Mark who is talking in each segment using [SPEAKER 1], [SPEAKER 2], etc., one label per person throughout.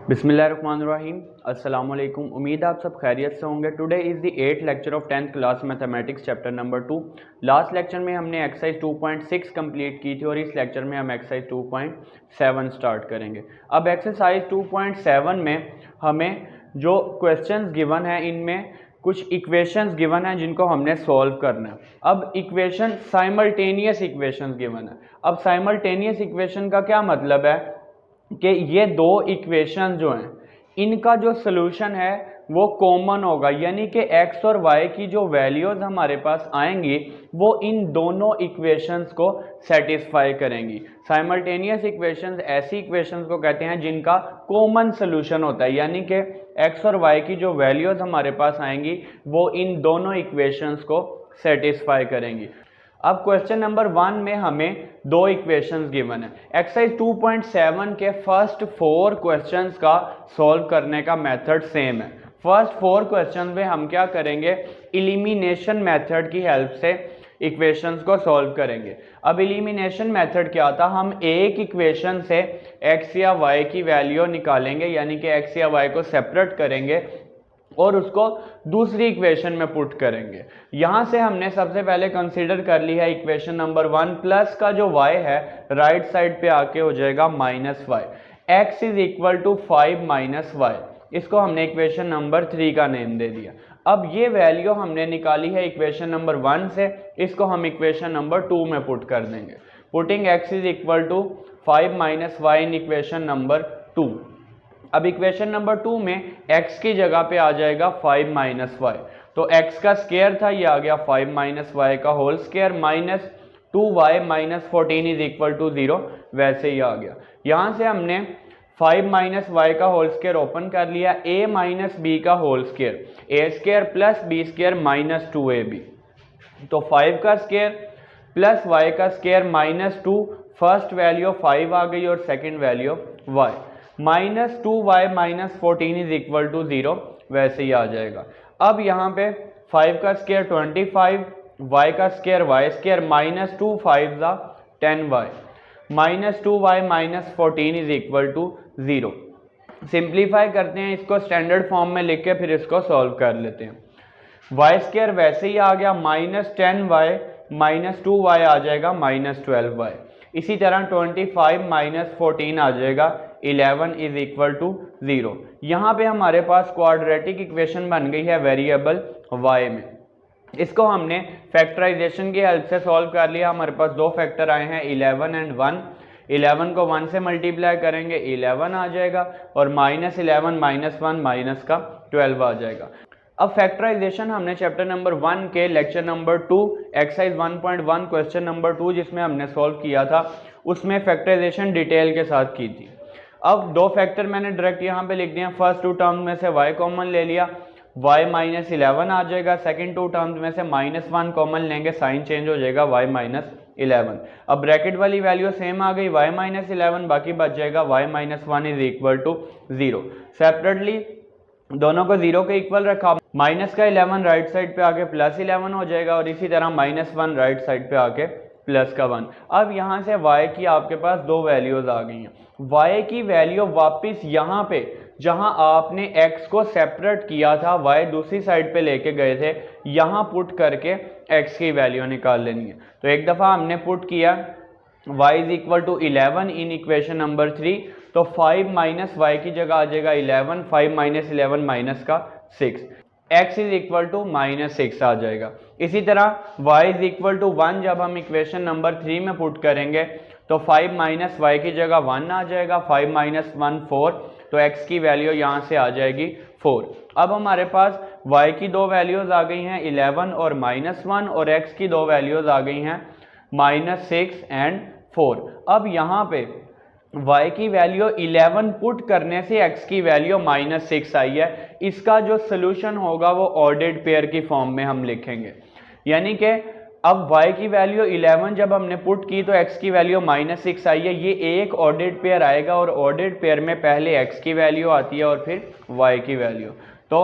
[SPEAKER 1] बिस्मिल्लाहिर्रहमानिर्रहीम। अस्सलाम वालेकुम। उम्मीद है आप सब खैरियत से होंगे। Today is the 8th lecture of 10th class mathematics chapter number 2। Last lecture में हमने एक्सरसाइज 2.6 कंप्लीट की थी और इस लेक्चर में हम एक्सरसाइज 2.7 स्टार्ट करेंगे। अब एक्सरसाइज 2.7 में हमें जो क्वेश्चंस गिवन है इनमें कुछ इक्वेशंस गिवन हैं जिनको हमने सॉल्व करना है। अब इक्वेशन साइमल्टेनियस इक्वेशंस गिवन है। अब साइमल्टेनियस इक्वेशन का क्या मतलब है कि ये दो इक्वेशन जो हैं इनका जो सलूशन है वो कॉमन होगा, यानी कि x और y की जो वैल्यूज हमारे पास आएंगी वो इन दोनों इक्वेशंस को सेटिस्फाई करेंगी। साइमल्टेनियस इक्वेशंस ऐसी इक्वेशंस को कहते हैं जिनका कॉमन सलूशन होता है, यानी कि x और y की जो वैल्यूज हमारे पास आएंगी वो इन दोनों इक्वेशंस को सेटिस्फाई करेंगी। अब क्वेश्चन नंबर 1 में हमें दो इक्वेशंस गिवन है। एक्सरसाइज 2.7 के फर्स्ट 4 क्वेश्चंस का सॉल्व करने का मेथड सेम है। फर्स्ट 4 क्वेश्चंस में हम क्या करेंगे, एलिमिनेशन मेथड की हेल्प से इक्वेशंस को सॉल्व करेंगे। अब एलिमिनेशन मेथड क्या था, हम एक इक्वेशन से x या y की वैल्यू निकालेंगे, यानी कि x या y को सेपरेट करेंगे और उसको दूसरी इक्वेशन में पुट करेंगे। यहाँ से हमने सबसे पहले कंसीडर कर लिया है इक्वेशन नंबर 1 प्लस का जो y है राइट साइड पे आके हो जाएगा minus y। x is equal to 5 minus y, इसको हमने इक्वेशन नंबर 3 का नेम दे दिया। अब ये वैल्यू हमने निकाली है इक्वेशन नंबर 1 से, इसको हम इक्वेशन नंबर 2 में पुट कर देंगे। Putting x is equal to 5 minus y in equation number 2। अब इक्वेशन नंबर 2 में x की जगह पे आ जाएगा 5 माइनस वाई, तो x का स्क्वायर था, ये आ गया 5 माइनस वाई का whole square minus 2y minus 14 is equal to 0, वैसे ही आ गया। यहाँ से हमने 5 माइनस वाई का होल स्क्वायर ओपन कर लिया, a माइनस बी का whole square, A square plus B square minus 2ab, तो 5 का स्क्वायर प्लस y का स्क्वायर माइनस 2, फर्स्ट वैल्यू 5 आ गई और second value y, minus 2y minus 14 is equal to 0, वैसे ही आ जाएगा। अब यहाँ पे 5 का स्क्वायर 25, y का स्क्वायर y स्क्वायर माइनस 2 5 ज़ा 10y, minus 2y minus 14 is equal to 0। Simplify करते हैं इसको, स्टैंडर्ड फॉर्म में लिख के फिर इसको सॉल्व कर लेते हैं। y स्क्वायर वैसे ही आ गया माइनस 10y माइनस 2y आ जाएगा माइनस 12y। इसी तरह 25 माइनस 14 आ जाएगा 11 इज इक्वल टू 0। यहाँ पे हमारे पास क्वाड्रेटिक इक्वेशन बन गई है वेरिएबल y में। इसको हमने फैक्टराइजेशन की हेल्प से सॉल्व कर लिया। हमारे पास दो फैक्टर आए हैं 11 एंड 1। 11 को 1 से मल्टीप्लाई करेंगे 11 आ जाएगा और माइनस 11 माइनस 1 माइनस का 12 आ जाएगा। अब फैक्टराइजेशन हमने चैप्टर नंबर 1 के lecture number 2 exercise 1.1 question number 2 जिसमें हमने सॉल्व किया था उसमें फैक्टराइजेशन डिटेल के साथ की थी। अब दो फैक्टर मैंने डायरेक्ट यहाँ पे लिख दिया। फर्स्ट टू टर्म्स में से y कॉमन ले लिया, y माइनस 11 आ जाएगा। सेकंड टू टर्म्स में से माइनस 1 कॉमन लेंगे, साइन चेंज हो जाएगा y माइनस 11। अब ब्रैकेट वाली वैल्यू सेम आ गई y माइनस 11, बाकी बच जाएगा y minus 1 is equal to 0। Separately दोनों को 0 के इक्वल रखा, माइनस का 11 राइट साइड पे आके प्लस 11 हो जाएगा और इसी तरह माइनस 1 राइट साइड पे आके प्लस का 1। अब यहाँ से y की आपके पास दो वैल्यूज आ गई हैं। y की वैल्यू वापस यहाँ पे जहाँ आपने x को सेपरेट किया था, y दूसरी साइड पे लेके गए थे, यहाँ पुट करके x की वैल्यू निकाल लेनी है। तो एक दफ़ा हमने पुट किया y is equal to 11 in equation number 3, तो 5 माइनस वाई की जगह आ जाएगा 11, 5 माइनस 11 माइनस का 6, x is equal to minus 6 आ जाएगा। इसी तरह y इज इक्वल टू 1 जब हम इक्वेशन नंबर 3 में पुट करेंगे तो 5 माइनस वाई की जगह 1 आ जाएगा, 5 माइनस 1 4, तो x की वैल्यू यहाँ से आ जाएगी 4। अब हमारे पास y की दो वैल्यूज आ गई हैं 11 और माइनस 1 और x की दो वैल्यूज आ गई हैं माइनस 6 एंड 4। अब यहाँ पे y की वैल्यू 11 पुट करने से x की वैल्यू माइनस 6 आई है। इसका जो सोल्यूशन होगा वो ऑर्डर्ड पेयर की फॉर्म में हम लिखेंगे, यानी कि अब y की वैल्यू 11 जब हमने पुट की तो x की वैल्यू माइनस 6 आई है। ये एक ऑर्डर्ड पेयर आएगा और ऑर्डर्ड पेयर में पहले x की वैल्यू आती है और फिर y की वैल्यू। तो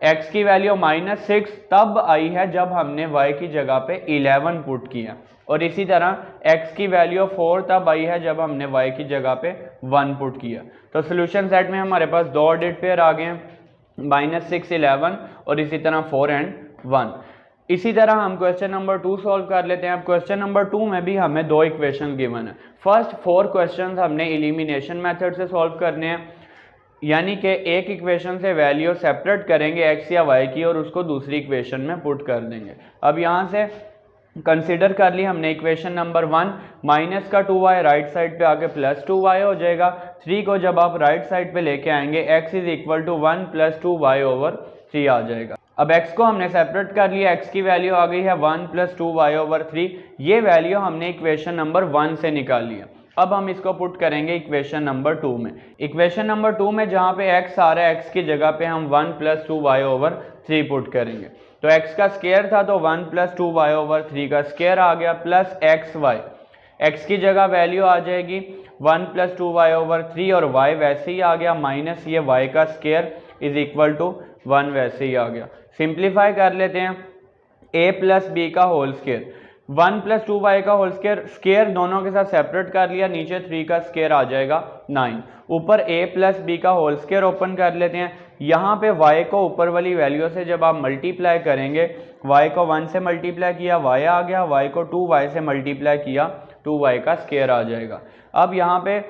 [SPEAKER 1] x की वैल्यू माइनस 6 तब आई है जब हमने y की जगह पे 11 पुट किया। और इसी तरह x की वैल्यू 4 तब आई है जब हमने y की जगह पे 1 पुट किया। तो सोल्यूशन सेट में हमारे पास दो ऑर्डर्ड पेयर आ गए हैं, -6 11 और इसी तरह 4 एंड 1। इसी तरह हम क्वेश्चन नंबर 2 सॉल्व कर लेते हैं। अब क्वेश्चन नंबर 2 में भी हमें दो इक्वेशन गिवन है। फर्स्ट 4 क्वेश्चंस हमने एलिमिनेशन मेथड से सॉल्व करने हैं, यानी कि एक इक्वेशन से वैल्यू सेपरेट करेंगे x या y की और उसको दूसरी इक्वेशन में पुट कर देंगे। अब यहाँ से कंसिडर कर ली हमने इक्वेशन नंबर 1, माइनस का 2y राइट साइड पे आके प्लस 2y हो जाएगा। 3 को जब आप राइट साइड पे लेके आएंगे x is equal to 1 plus 2y over 3 आ जाएगा। अब x को हमने सेपरेट कर लिया, x की वैल्यू आ गई है 1 प्लस 2y ओवर 3। ये वैल्यू हमने इक्वेशन नंबर 1 से निकाल लिया। अब हम इसको पुट करेंगे इक्वेशन नंबर 2 में। इक्वेशन नंबर 2 में जहाँ पे x आ रहा है, x की जगह पे हम 1 प्लस 2y ओवर 3 पुट करेंगे। तो x का स्क्वायर था तो 1 प्लस 2y ओवर 3 का स्क्वायर आ गया, प्लस xy, x की जगह वैल्यू आ जाएगी 1 प्लस 2y ओवर 3 और y वैसे ही आ गया, माइनस ये y का स्क्वायर इज इक्वल टू 1 वैसे ही आ गया। सिंप्लीफाई कर लेते हैं, a प्लस बी का होल स्क्वायर, 1 प्लस 2y का होल स्क्वायर, स्क्वायर दोनों के साथ सेपरेट कर लिया, नीचे 3 का स्क्वायर आ जाएगा 9। ऊपर a प्लस बी का होल स्क्वायर ओपन कर लेते हैं। यहाँ पे y को ऊपर वाली वैल्यू से जब आप मल्टीप्लाई करेंगे, y को 1 से मल्टीप्लाई किया y आ गया, y को 2y से मल्टीप्लाई किया 2y का स्क्वायर आ जाएगा। अब यहाँ पे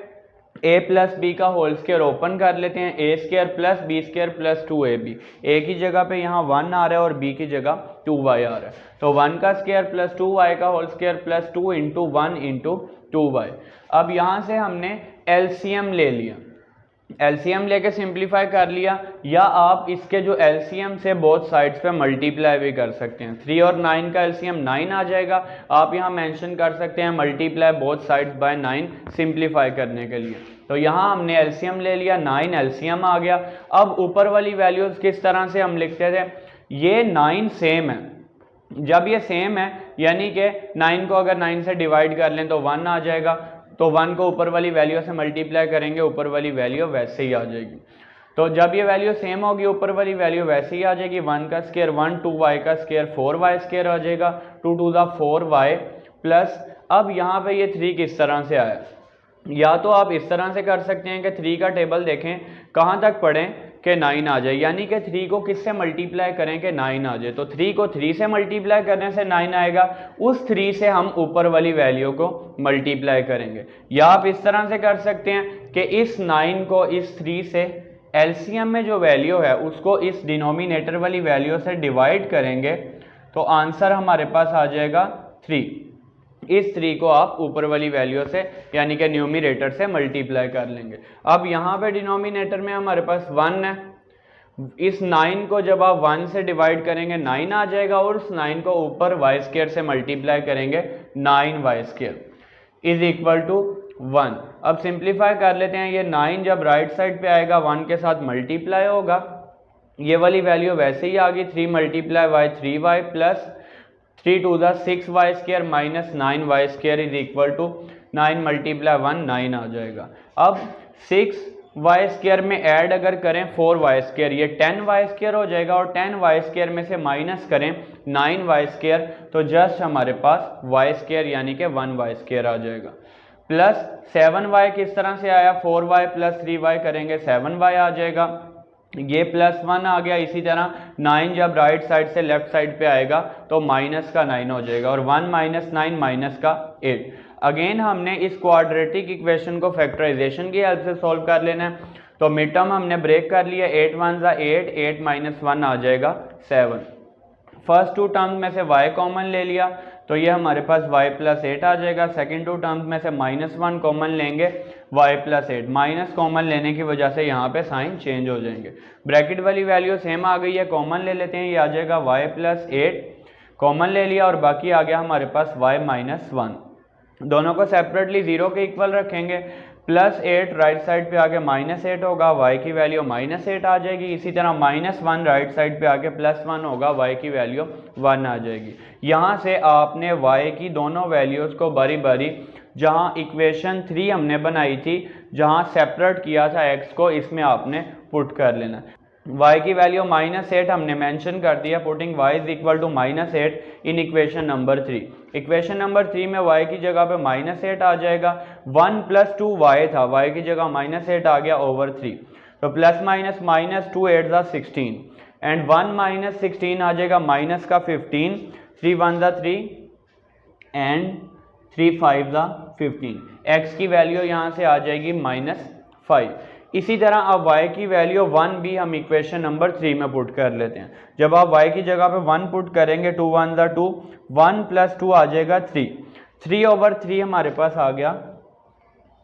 [SPEAKER 1] a प्लस बी का होल स्क्वायर ओपन कर लेते हैं, a square plus B square plus 2ab, a की जगह पे यहाँ 1 आ रहा है और b की जगह 2y आ रहा है, तो 1 का स्क्वायर प्लस 2y का whole square plus 2 into 1 into 2y। अब यहाँ से हमने LCM ले लिया, LCM लेके सिंप्लीफाई कर लिया, या आप इसके जो LCM से बोथ साइड्स पे मल्टीप्लाई भी कर सकते हैं। 3 और 9 का LCM 9 आ जाएगा, आप यहाँ मेंशन कर सकते हैं multiply both sides by 9 simplify करने के लिए। तो यहाँ हमने LCM ले लिया, 9 LCM आ गया। अब ऊपर वाली वैल्यूज किस तरह से हम लिखते थे, ये 9 सेम है, जब ये सेम है यानी कि 9 को अगर 9 से डिवाइड कर लें तो 1 आ जाएगा, तो 1 को ऊपर वाली वैल्यू से मल्टीप्लाई करेंगे, ऊपर वाली वैल्यू वैसे ही आ जाएगी। तो जब ये वैल्यू सेम होगी, ऊपर वाली वैल्यू वैसे ही आ जाएगी, 1 का स्क्वायर 1, 2y का स्क्वायर 4y स्क्वायर आ जाएगा, 2 टू द 4y प्लस। अब यहाँ पे ये 3 किस तरह से आया, या तो आप इस तरह से कर सकते हैं कि 3 का टेबल देखें कहाँ तक पढ़ें कि 9 आ जाए, यानी कि 3 को किससे मल्टीप्लाई करें कि 9 आ जाए। तो 3 को 3 से मल्टीप्लाई करने से 9 आएगा, उस 3 से हम ऊपर वाली वैल्यू को मल्टीप्लाई करेंगे। या आप इस तरह से कर सकते हैं कि इस 9 को इस 3 से LCM में जो वैल्यू है उसको इस डिनोमिनेटर वाली वैल्यू से डिवाइड करेंगे, तो आंसर हमारे पास आ जाएगा 3। इस 3 को आप ऊपर वाली वैल्यू से यानी कि न्यूमरेटर से मल्टीप्लाई कर लेंगे। अब यहाँ पे डिनोमिनेटर में हमारे पास 1 है, इस 9 को जब आप 1 से डिवाइड करेंगे 9 आ जाएगा, और उस 9 को ऊपर y स्क्वायर से मल्टीप्लाई करेंगे 9y square is equal to 1। अब सिंप्लीफाई कर लेते हैं, ये 9 जब राइट साइड पे आएगा 1 के साथ मल्टीप्लाई होगा, ये वाली वैल्यू वैसे ही आ गई, 3 multiply y 3y plus 3 to the 6y square minus 9y square is equal to 9 multiply 1 9 आ जाएगा। अब 6y स्क्वायर में ऐड अगर करें 4y स्क्वायर, ये 10y स्क्वायर हो जाएगा, और 10y स्क्वायर में से माइनस करें 9y स्क्वायर, तो जस्ट हमारे पास y स्क्वायर यानी कि 1y स्क्वायर आ जाएगा। प्लस 7y किस तरह से आया, 4y प्लस 3y करेंगे 7y आ जाएगा, ये प्लस 1 आ गया। इसी तरह 9 जब राइट साइड से लेफ्ट साइड पे आएगा तो माइनस का 9 हो जाएगा, और 1 माइनस 9 माइनस का 8। अगेन हमने इस क्वाड्रेटिक इक्वेशन को फैक्टराइजेशन की हेल्प से सॉल्व कर लेना है। तो मिड टर्म हमने ब्रेक कर लिया, 8 1 ज़ा 8, 8 माइनस 1 आ जाएगा 7। फर्स्ट 2 टर्म्स में से y कॉमन ले लिया, तो ये हमारे पास y प्लस 8 आ जाएगा। सेकेंड 2 टर्म्स में से -1 कॉमन लेंगे, y प्लस 8, माइनस कॉमन लेने की वजह से यहाँ पे साइन चेंज हो जाएंगे। ब्रैकेट वाली वैल्यू सेम आ गई है, कॉमन ले लेते हैं, ये आ जाएगा y प्लस 8, कॉमन ले लिया, और बाकी आ गया हमारे पास y माइनस 1। दोनों को सेपरेटली 0 के इक्वल रखेंगे, प्लस 8 राइट साइड पे आके -8 होगा, y की वैल्यू -8 आ जाएगी। इसी तरह -1 राइट साइड पे आके +1 होगा, y की वैल्यू 1 आ जाएगी। यहाँ से आपने y की दोनों वैल्यूज़ को बारी बारी, जहाँ इक्वेशन 3 हमने बनाई थी, जहाँ सेपरेट किया था x को, इसमें आपने पुट कर लेना। y की वैल्यू -8 हमने मेंशन कर दिया, putting y is equal to -8 in equation number 3। Equation number 3 में y की जगह पे -8 आ जाएगा, 1 + 2y था, y की जगह -8 आ गया ओवर 3, तो प्लस माइनस -2 8 ज़ा 16 एंड 1 - 16 आ जाएगा माइनस का 15, 3 1 ज़ा 3 एंड 3 5 ज़ा 15, x की वैल्यू यहाँ से आ जाएगी -5। इसी तरह अब y की वैल्यू 1 भी हम इक्वेशन नंबर 3 में पुट कर लेते हैं। जब आप y की जगह पे 1 पुट करेंगे, 2 1 ज़ा 2, 1 + 2 आ जाएगा 3, 3/3 हमारे पास आ गया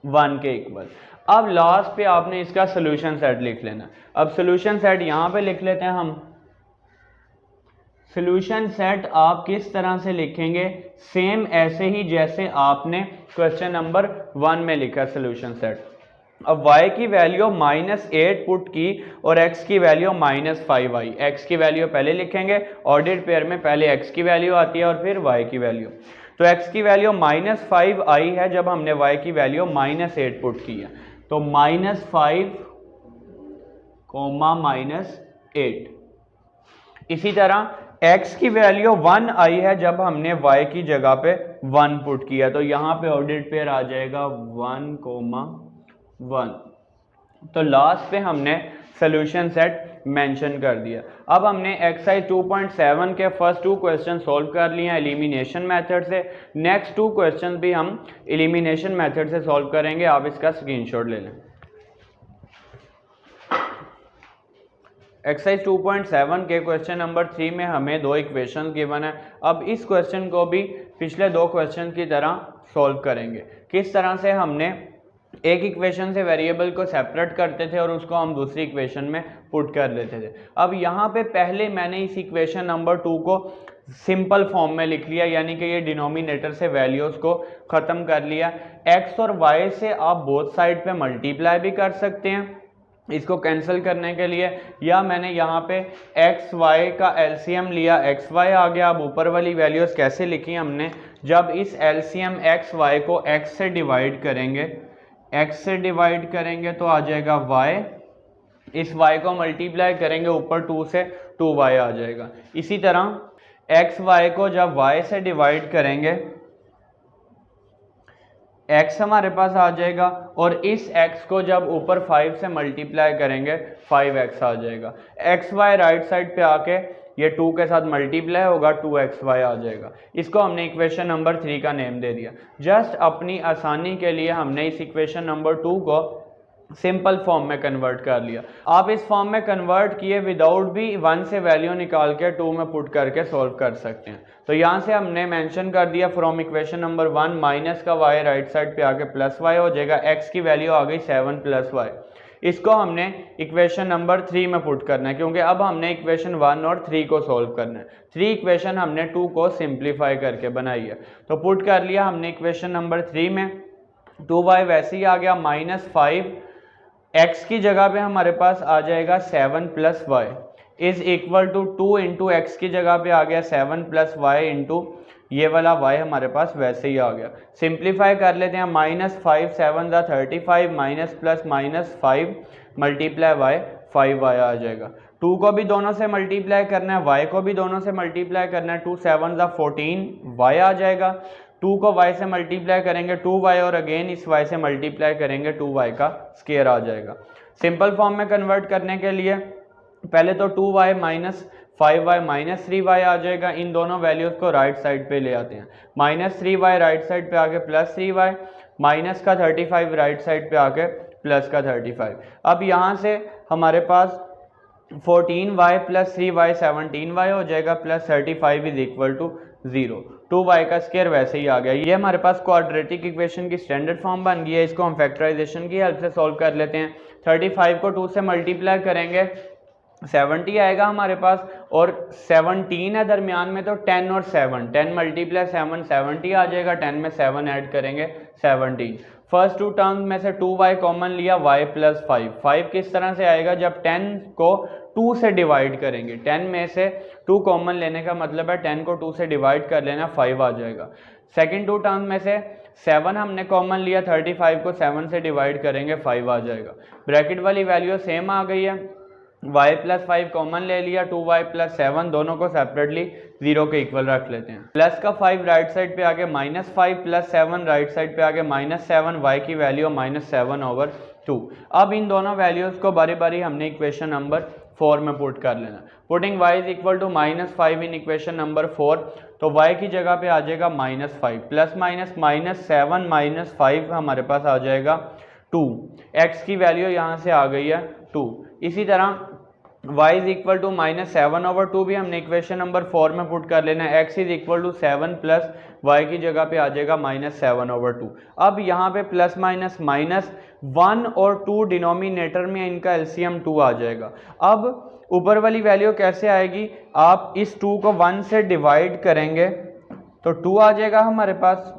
[SPEAKER 1] 1 के इक्वल। अब लास्ट पे आपने इसका सोल्यूशन सेट लिख लेना। अब सोल्यूशन सेट यहाँ पे लिख लेते हैं हम। सोल्यूशन सेट आप किस तरह से लिखेंगे, सेम ऐसे ही जैसे आपने क्वेश्चन नंबर 1 में लिखा सोल्यूशन सेट। अब y की वैल्यू -8 पुट की और x की वैल्यू -5 आई। x की वैल्यू पहले लिखेंगे, ऑर्डर्ड पेयर में पहले x की वैल्यू आती है और फिर y की वैल्यू। तो x की वैल्यू -5 आई है जब हमने y की वैल्यू -8 पुट की है, तो -5, -8। इसी तरह x की वैल्यू 1 आई है जब हमने y की जगह पे 1 पुट किया, तो यहाँ पे ऑर्डर्ड पेयर आ जाएगा 1, 1। तो लास्ट पे हमने सोल्यूशन सेट मेंशन कर दिया। अब हमने एक्सरसाइज 2.7 के फर्स्ट 2 क्वेश्चन सॉल्व कर लिए हैं एलिमिनेशन मेथड से। नेक्स्ट 2 क्वेश्चन भी हम एलिमिनेशन मेथड से सॉल्व करेंगे, आप इसका स्क्रीनशॉट ले लें। एक्सरसाइज 2.7 के क्वेश्चन नंबर 3 में हमें 2 इक्वेशन गिवन है। अब इस क्वेश्चन को भी पिछले 2 क्वेश्चन की तरह सॉल्व करेंगे। किस तरह से हमने एक इक्वेशन से वेरिएबल को सेपरेट करते थे और उसको हम दूसरी इक्वेशन में पुट कर लेते थे। अब यहाँ पे पहले मैंने इस इक्वेशन नंबर 2 को सिंपल फॉर्म में लिख लिया, यानी कि ये डिनोमिनेटर से वैल्यूज को ख़त्म कर लिया। x और y से आप बोथ साइड पे मल्टीप्लाई भी कर सकते हैं इसको कैंसिल करने के लिए, या मैंने यहाँ पे एक्स वाई का एलसीएम लिया, एक्स वाई आ गया। अब ऊपर वाली वैल्यूज कैसे लिखी हमने, जब इस एलसीएम एक्स वाई को एक्स से डिवाइड करेंगे, एक्स से डिवाइड करेंगे तो आ जाएगा वाई, इस वाई को मल्टीप्लाई करेंगे ऊपर 2 से, 2y आ जाएगा। इसी तरह एक्स वाई को जब y से डिवाइड करेंगे x हमारे पास आ जाएगा, और इस x को जब ऊपर 5 से मल्टीप्लाई करेंगे 5x आ जाएगा। एक्स वाई राइट साइड पे आके ये 2 के साथ मल्टीप्लाई होगा, 2xy आ जाएगा। इसको हमने इक्वेशन नंबर 3 का नेम दे दिया। जस्ट अपनी आसानी के लिए हमने इस इक्वेशन नंबर 2 को सिंपल फॉर्म में कन्वर्ट कर लिया। आप इस फॉर्म में कन्वर्ट किए विदाउट भी 1 से वैल्यू निकाल के 2 में पुट करके सॉल्व कर सकते हैं। तो यहाँ से हमने मेंशन कर दिया फ्रॉम इक्वेशन नंबर 1 माइनस का y राइट साइड पे आके प्लस y हो जाएगा, x की वैल्यू आ गई 7 + y। इसको हमने इक्वेशन नंबर 3 में पुट करना है, क्योंकि अब हमने इक्वेशन 1 और 3 को सॉल्व करना है। 3 इक्वेशन हमने 2 को सिंप्लीफाई करके बनाई है, तो पुट कर लिया हमने इक्वेशन नंबर 3 में। 2y वैसे ही आ गया, -5 x की जगह पे हमारे पास आ जाएगा 7 + y is equal to 2 into x की जगह पे आ गया 7 + y इंटू ये वाला y हमारे पास वैसे ही आ गया। सिंप्लीफाई कर लेते हैं, -5 7 = 35 minus plus -5 multiply y 5y आ जाएगा। 2 को भी दोनों से मल्टीप्लाई करना है, y को भी दोनों से मल्टीप्लाई करना है, 2 7 = 14 y आ जाएगा। 2 को y से मल्टीप्लाई करेंगे 2y, और अगेन इस y से मल्टीप्लाई करेंगे 2y का स्क्वायर आ जाएगा। सिंपल फॉर्म में कन्वर्ट करने के लिए पहले तो 2y - 5y - 3y आ जाएगा। इन दोनों वैल्यूज को राइट साइड पे ले आते हैं, -3y राइट साइड पे आके +3y, माइनस का 35 राइट साइड पे आके प्लस का 35। अब यहाँ से हमारे पास 14y + 3y 17y हो जाएगा, plus 35 is equal to 0। 2y का स्क्वायर वैसे ही आ गया। ये हमारे पास क्वाड्रेटिक इक्वेशन की स्टैंडर्ड फॉर्म बन गई है। इसको हम फैक्टराइजेशन की हेल्प से सॉल्व कर लेते हैं। 35 को 2 से मल्टीप्लाई करेंगे 70 आएगा हमारे पास, और 17 है दरमियान में, तो 10 और 7, 10 × 7 70 आ जाएगा, 10 में 7 ऐड करेंगे 17। फर्स्ट 2 टर्म्स में से 2y कॉमन लिया, y + 5। 5 किस तरह से आएगा, जब 10 को 2 से डिवाइड करेंगे, 10 में से 2 कॉमन लेने का मतलब है 10 को 2 से डिवाइड कर लेना, 5 आ जाएगा। सेकंड 2 टर्म में से 7 हमने कॉमन लिया, 35 को 7 से डिवाइड करेंगे 5 आ जाएगा। ब्रैकेट वाली वैल्यू सेम आ गई है, y प्लस 5 कॉमन ले लिया, 2y प्लस 7 दोनों को सेपरेटली 0 के इक्वल रख लेते हैं। प्लस का 5 राइट साइड पे आगे माइनस 5 प्लस 7 राइट साइड पे आगे माइनस 7, y की वैल्यू -7/2। अब इन दोनों वैल्यूज को बारी बारी हमने इक्वेशन नंबर 4 में पुट कर लेना। Putting y is equal to -5 in equation number 4, तो y की जगह पे आ जाएगा -5 प्लस माइनस -7 -5 हमारे पास आ जाएगा 2। x की वैल्यू यहाँ से आ गई है 2। इसी तरह y इज इक्वल टू -7/2 भी हमने इक्वेशन नंबर 4 में पुट कर लेना है। x is equal to 7 plus y की जगह पे आ जाएगा -7/2। अब यहाँ पे प्लस माइनस माइनस 1 और 2 डिनोमिनेटर में इनका एलसीएम 2 आ जाएगा। अब ऊपर वाली वैल्यू कैसे आएगी, आप इस 2 को 1 से डिवाइड करेंगे तो 2 आ जाएगा हमारे पास,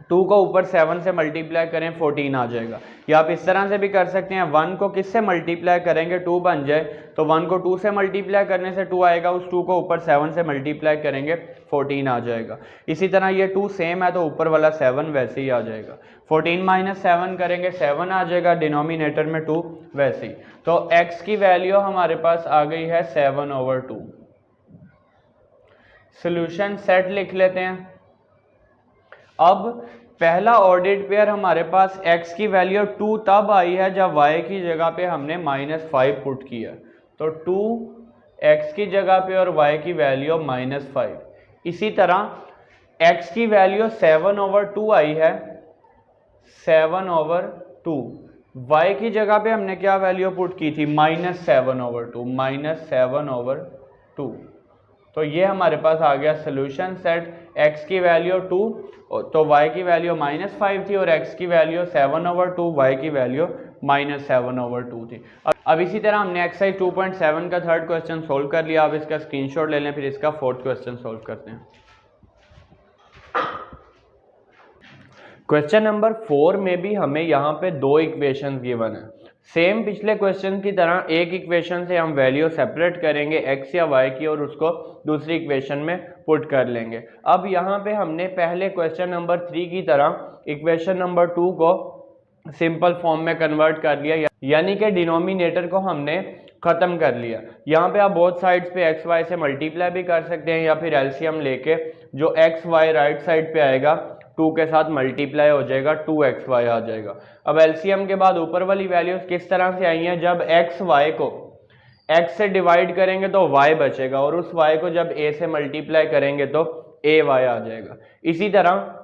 [SPEAKER 1] 2 को ऊपर 7 से मल्टीप्लाई करें 14 आ जाएगा। या आप इस तरह से भी कर सकते हैं, 1 को किससे मल्टीप्लाई करेंगे 2 बन जाए, तो 1 को 2 से मल्टीप्लाई करने से 2 आएगा, उस 2 को ऊपर 7 से मल्टीप्लाई करेंगे 14 आ जाएगा। इसी तरह ये 2 सेम है तो ऊपर वाला 7 वैसे ही आ जाएगा। 14 माइनस 7 करेंगे 7 आ जाएगा, डिनोमिनेटर में 2 वैसे ही। तो x की वैल्यू हमारे पास आ गई है 7/2। सोल्यूशन सेट लिख लेते हैं। अब पहला ऑर्डिनरी पेयर हमारे पास x की वैल्यू 2 तब आई है जब y की जगह पे हमने -5 पुट किया, तो 2 x की जगह पे और y की वैल्यू -5। इसी तरह x की वैल्यू 7/2 आई है, 7/2। y की जगह पे हमने क्या वैल्यू पुट की थी, -7/2। तो ये हमारे पास आ गया सोल्यूशन सेट। x की वैल्यू 2 तो y की वैल्यू -5 थी, और x की वैल्यू 7/2, y की वैल्यू -7/2 थी। अब इसी तरह हमने एक्सरसाइज 2.7 का थर्ड क्वेश्चन सोल्व कर लिया। आप इसका स्क्रीनशॉट ले लें, फिर इसका फोर्थ क्वेश्चन सोल्व करते हैं। क्वेश्चन नंबर 4 में भी हमें यहाँ पे 2 इक्वेशन गिवन है। सेम पिछले क्वेश्चन की तरह एक इक्वेशन से हम वैल्यू सेपरेट करेंगे x या y की, और उसको दूसरी इक्वेशन में पुट कर लेंगे। अब यहाँ पे हमने पहले क्वेश्चन नंबर 3 की तरह इक्वेशन नंबर 2 को सिंपल फॉर्म में कन्वर्ट कर लिया, यानी कि डिनोमिनेटर को हमने खत्म कर लिया। यहाँ पे आप बोथ साइड्स पे एक्स वाई से मल्टीप्लाई भी कर सकते हैं, या फिर एलसीएम लेके जो एक्स वाई राइट साइड पे आएगा 2 के साथ मल्टीप्लाई हो जाएगा, 2xy आ जाएगा। अब एलसीएम के बाद ऊपर वाली वैल्यूज किस तरह से आई हैं, जब एक्स वाई को x से डिवाइड करेंगे तो y बचेगा, और उस y को जब a से मल्टीप्लाई करेंगे तो ay आ जाएगा। इसी तरह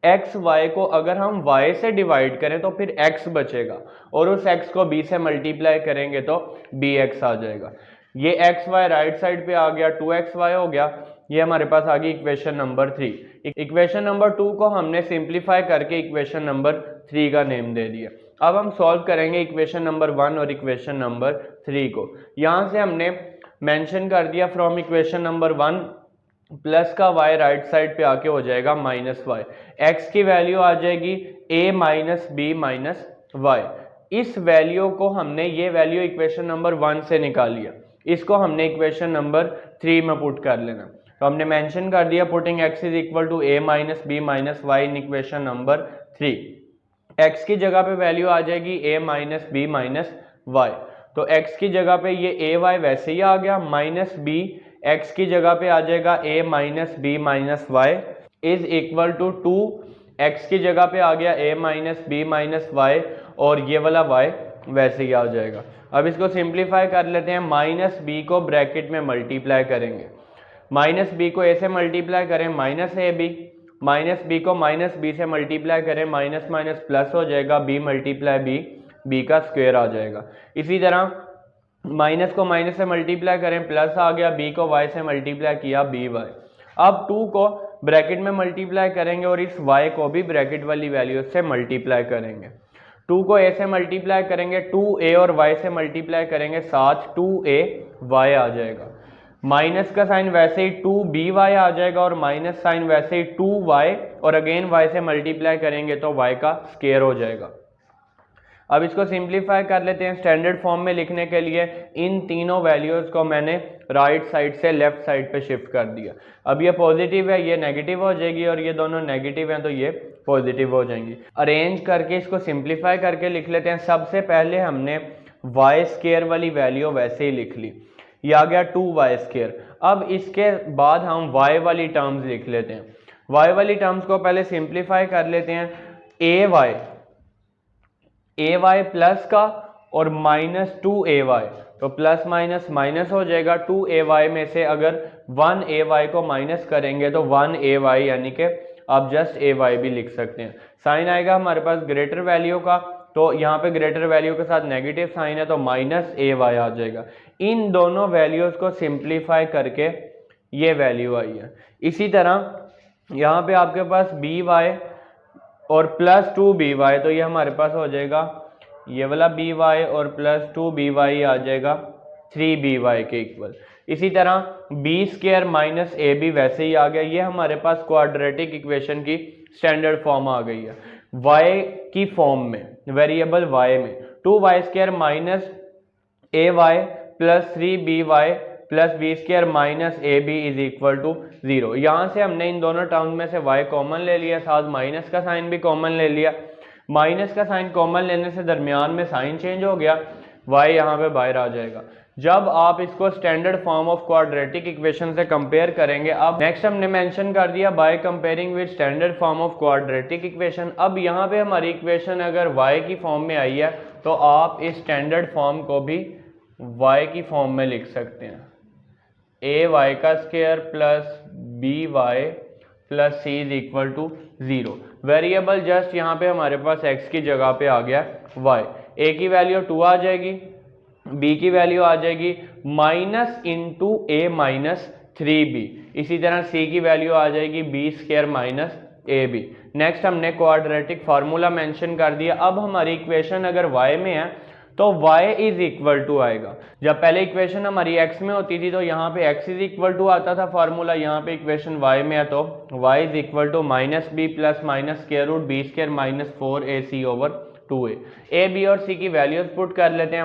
[SPEAKER 1] एक्स वाई को अगर हम y से डिवाइड करें तो फिर x बचेगा, और उस x को b से मल्टीप्लाई करेंगे तो bx आ जाएगा। ये एक्स वाई राइट साइड पे आ गया, 2xy हो गया। ये हमारे पास आ गई इक्वेशन नंबर 3। इक्वेशन नंबर 2 को हमने सिंप्लीफाई करके इक्वेशन नंबर 3 का नेम दे दिया। अब हम सॉल्व करेंगे इक्वेशन नंबर 1 और इक्वेशन नंबर 3 को। यहाँ से हमने मेंशन कर दिया फ्रॉम इक्वेशन नंबर 1 प्लस का y राइट साइड पे आके हो जाएगा -y, x की वैल्यू आ जाएगी a minus b minus y. इस वैल्यू को हमने, ये वैल्यू इक्वेशन नंबर 1 से निकाल लिया, इसको हमने इक्वेशन नंबर 3 में पुट कर लेना। तो हमने मेंशन कर दिया putting x is equal to a minus b minus y in equation number 3। x की जगह पे वैल्यू आ जाएगी a minus b minus Y, तो x की जगह पे ये a y वैसे ही आ गया, माइनस b x की जगह पे आ जाएगा a minus b minus y is equal to 2, x की जगह पे आ गया a minus b minus y, और ये वाला y वैसे ही आ जाएगा। अब इसको सिंप्लीफाई कर लेते हैं, माइनस बी को ब्रैकेट में मल्टीप्लाई करेंगे, माइनस बी को a से मल्टीप्लाई करें minus a b, minus b को माइनस बी से मल्टीप्लाई करें माइनस माइनस प्लस हो जाएगा, b मल्टीप्लाई b, b का स्क्वायर आ जाएगा। इसी तरह माइनस को माइनस से मल्टीप्लाई करें प्लस आ गया, b को y से मल्टीप्लाई किया बी वाई। अब 2 को ब्रैकेट में मल्टीप्लाई करेंगे और इस y को भी ब्रैकेट वाली वैल्यू से मल्टीप्लाई करेंगे। 2 को a से मल्टीप्लाई करेंगे, 2a और y से मल्टीप्लाई करेंगे, साथ 2a y आ जाएगा। माइनस का साइन वैसे ही 2by आ जाएगा, और माइनस साइन वैसे ही 2y, और अगेन y से मल्टीप्लाई करेंगे तो y का स्क्वायर हो जाएगा। अब इसको सिंप्लीफाई कर लेते हैं। स्टैंडर्ड फॉर्म में लिखने के लिए इन तीनों वैल्यूज को मैंने राइट साइड से लेफ्ट साइड पे शिफ्ट कर दिया। अब ये पॉजिटिव है, ये नेगेटिव हो जाएगी, और ये दोनों नेगेटिव हैं तो ये पॉजिटिव हो जाएंगी। अरेंज करके इसको सिंप्लीफाई करके लिख लेते हैं। सबसे पहले हमने वाई स्केयर वाली वैल्यू वैसे ही लिख ली, ये आ गया 2y²। अब इसके बाद हम y वाली टर्म्स लिख लेते हैं। y वाली टर्म्स को पहले सिंप्लीफाई कर लेते हैं। ay प्लस का और -2ay, तो प्लस माइनस माइनस हो जाएगा। 2ay में से अगर 1ay को माइनस करेंगे तो 1ay, यानी कि आप जस्ट ay भी लिख सकते हैं। साइन आएगा हमारे पास ग्रेटर वैल्यू का, तो यहाँ पे ग्रेटर वैल्यू के साथ नेगेटिव साइन है तो -ay आ जाएगा। इन दोनों वैल्यूज को सिंप्लीफाई करके ये वैल्यू आई है। इसी तरह यहाँ पे आपके पास by और +2by, तो ये हमारे पास हो जाएगा ये वाला by और +2by आ जाएगा 3by के इक्वल। इसी तरह b² माइनस ab वैसे ही आ गया, ये हमारे पास क्वाड्रेटिक इक्वेशन की स्टैंडर्ड फॉर्म आ गई है y की फॉर्म में, वेरिएबल y में। 2y² minus ay plus 3by plus b² minus ab is equal to 0। यहाँ से हमने इन दोनों टर्म में से y कॉमन ले लिया, साथ माइनस का साइन भी कॉमन ले लिया। माइनस का साइन कॉमन लेने से दरमियान में साइन चेंज हो गया, y यहाँ पे बाहर आ जाएगा। जब आप इसको standard form of quadratic equation से कंपेयर करेंगे, अब नेक्स्ट हमने मेंशन कर दिया by comparing with standard form of quadratic equation. अब यहाँ पे हमारी इक्वेशन अगर y की फॉर्म में आई है तो आप इस स्टैंडर्ड फॉर्म को भी y की फॉर्म में लिख सकते हैं। ay² plus by plus c is equal to 0। Variable just यहाँ पे हमारे पास x की जगह पे आ गया y। a की वैल्यू 2 आ जाएगी, b की वैल्यू आ जाएगी -a-3b। इसी तरह c की वैल्यू आ जाएगी b² माइनस ab। नेक्स्ट हमने क्वाड्रेटिक फार्मूला मेंशन कर दिया। अब हमारी इक्वेशन अगर y में है तो y इज इक्वल टू आएगा। जब पहले इक्वेशन हमारी x में होती थी तो यहाँ पे x इज इक्वल टू आता था फार्मूला, यहाँ पे इक्वेशन y में है तो y is equal to -b plus minus square root b² minus 4ac over 2a। a b और c की वैल्यूज पुट कर लेते हैं।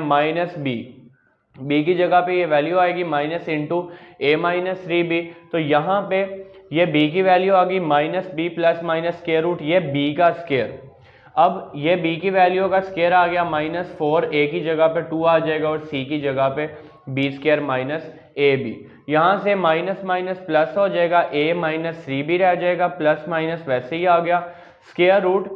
[SPEAKER 1] b की जगह पे ये वैल्यू आएगी minus into a minus 3b, तो यहाँ पे ये b की वैल्यू आ गई -b plus minus square root ये b का स्क्वायर। अब ये b की वैल्यू का स्क्वायर आ गया -4, a की जगह पे 2 आ जाएगा और c की जगह पे b² माइनस ab। यहाँ से माइनस माइनस प्लस हो जाएगा, a माइनस 3b रह जाएगा, प्लस माइनस वैसे ही आ गया। स्क्वायर रूट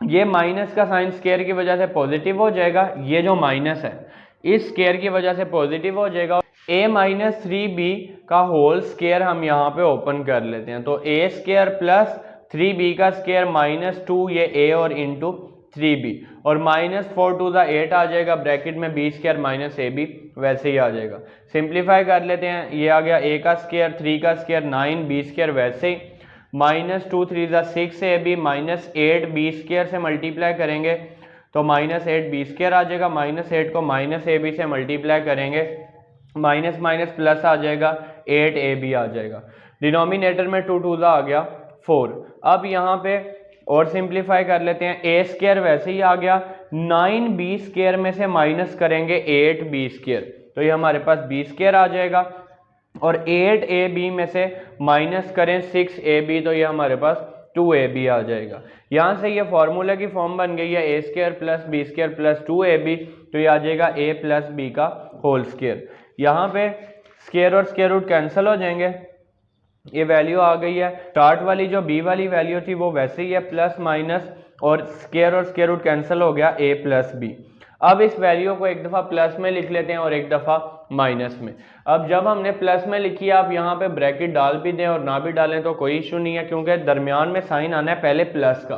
[SPEAKER 1] ये माइनस का साइन स्क्वायर की वजह से पॉजिटिव हो जाएगा, ये जो माइनस है इस स्क्वायर की वजह से पॉजिटिव हो जाएगा। a माइनस 3b का होल स्क्वायर हम यहाँ पे ओपन कर लेते हैं, तो a² प्लस 3b का स्क्वायर -2 ये a और इंटू 3b और -4 टू द 8 आ जाएगा, ब्रैकेट में b² माइनस ab वैसे ही आ जाएगा। सिंप्लीफाई कर लेते हैं, ये आ गया a का स्क्वायर 3 का स्क्वायर 9 b² वैसे ही -2 3 द 6 ab -8 b² से मल्टीप्लाई करेंगे तो -8 b² आ जाएगा, -8 को -ab से मल्टीप्लाई करेंगे माइनस माइनस प्लस आ जाएगा 8ab आ जाएगा। डिनोमिनेटर में 2 2 आ गया 4। अब यहाँ पे और सिंप्लीफाई कर लेते हैं, a² वैसे ही आ गया, 9b² में से माइनस करेंगे 8b², तो ये हमारे पास b² आ जाएगा और 8ab में से माइनस करें 6ab, तो ये हमारे पास 2ab आ जाएगा। यहाँ से ये फॉर्मूला की फॉर्म बन गई है a² plus b² plus 2ab, तो ये आ जाएगा a प्लस b का होल स्क्वायर। यहाँ पे स्क्वायर और स्क्वायर रूट कैंसिल हो जाएंगे, ये वैल्यू आ गई है। स्टार्ट वाली जो b वाली वैल्यू थी वो वैसे ही है, प्लस माइनस और स्क्वायर रूट कैंसिल हो गया a प्लस b। अब इस वैल्यू को एक दफ़ा प्लस में लिख लेते हैं और एक दफ़ा माइनस में। अब जब हमने प्लस में लिखी है, आप यहाँ पे ब्रैकेट डाल भी दें और ना भी डालें तो कोई इशू नहीं है, क्योंकि दरमियान में साइन आना है पहले प्लस का।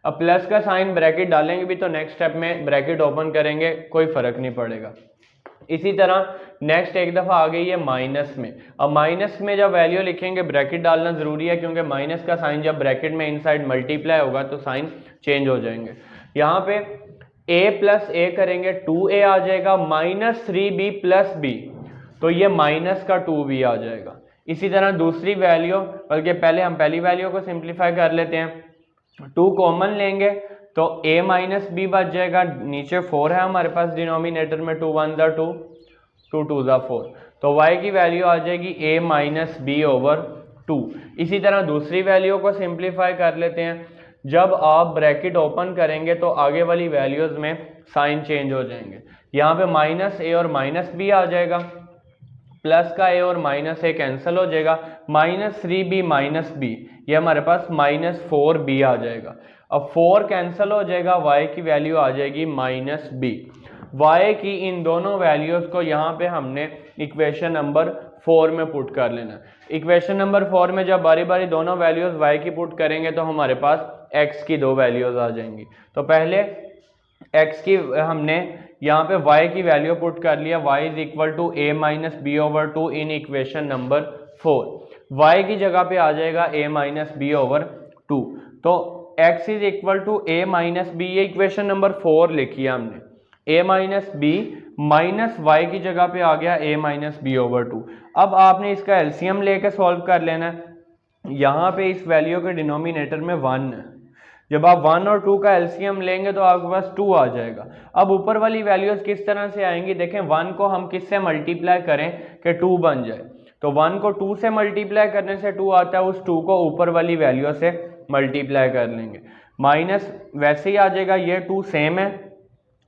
[SPEAKER 1] अब प्लस का साइन ब्रैकेट डालेंगे भी तो नेक्स्ट स्टेप में ब्रैकेट ओपन करेंगे, कोई फ़र्क नहीं पड़ेगा। इसी तरह नेक्स्ट एक दफ़ा आ गई है माइनस में। अब माइनस में जब वैल्यू लिखेंगे ब्रैकेट डालना ज़रूरी है, क्योंकि माइनस का साइन जब ब्रैकेट में इनसाइड मल्टीप्लाई होगा तो साइन चेंज हो जाएंगे। यहाँ पे a प्लस a करेंगे 2a आ जाएगा, -3b प्लस b, तो ये माइनस का 2b आ जाएगा। इसी तरह दूसरी वैल्यू, बल्कि पहले हम पहली वैल्यू को सिंप्लीफाई कर लेते हैं, 2 कॉमन लेंगे तो a माइनस b बच जाएगा, नीचे 4 है हमारे पास डिनोमिनेटर में, 2 1 द 2 2 2 द 4, तो y की वैल्यू आ जाएगी a माइनस b ओवर 2। इसी तरह दूसरी वैल्यू को सिंप्लीफाई कर लेते हैं, जब आप ब्रैकेट ओपन करेंगे तो आगे वाली वैल्यूज़ में साइन चेंज हो जाएंगे। यहाँ पे माइनस ए और माइनस बी आ जाएगा, प्लस का ए और माइनस ए कैंसिल हो जाएगा, -3b माइनस बी, ये हमारे पास -4b आ जाएगा। अब 4 कैंसिल हो जाएगा, y की वैल्यू आ जाएगी -b। y की इन दोनों वैल्यूज को यहाँ पे हमने इक्वेशन नंबर 4 में पुट कर लेना। इक्वेशन नंबर 4 में जब बारी बारी दोनों वैल्यूज y की पुट करेंगे तो हमारे पास x की 2 वैल्यूज आ जाएंगी। तो पहले x की हमने यहाँ पे y की वैल्यू पुट कर लिया, y is equal to a minus b over 2 in equation number 4। y की जगह पे आ जाएगा a माइनस बी ओवर 2। तो x is equal to a minus b, ये इक्वेशन नंबर 4 लिखी है हमने, a minus b minus y की जगह पे आ गया a माइनस बी ओवर 2। अब आपने इसका एलसीएम लेके सॉल्व कर लेना है। यहाँ पे इस वैल्यू के डिनोमिनेटर में 1 है, जब आप 1 और 2 का एलसीएम लेंगे तो आपके पास 2 आ जाएगा। अब ऊपर वाली वैल्यूज किस तरह से आएंगी, देखें 1 को हम किससे मल्टीप्लाई करें कि 2 बन जाए, तो 1 को 2 से मल्टीप्लाई करने से 2 आता है, उस 2 को ऊपर वाली वैल्यू से मल्टीप्लाई कर लेंगे, माइनस वैसे ही आ जाएगा, ये 2 सेम है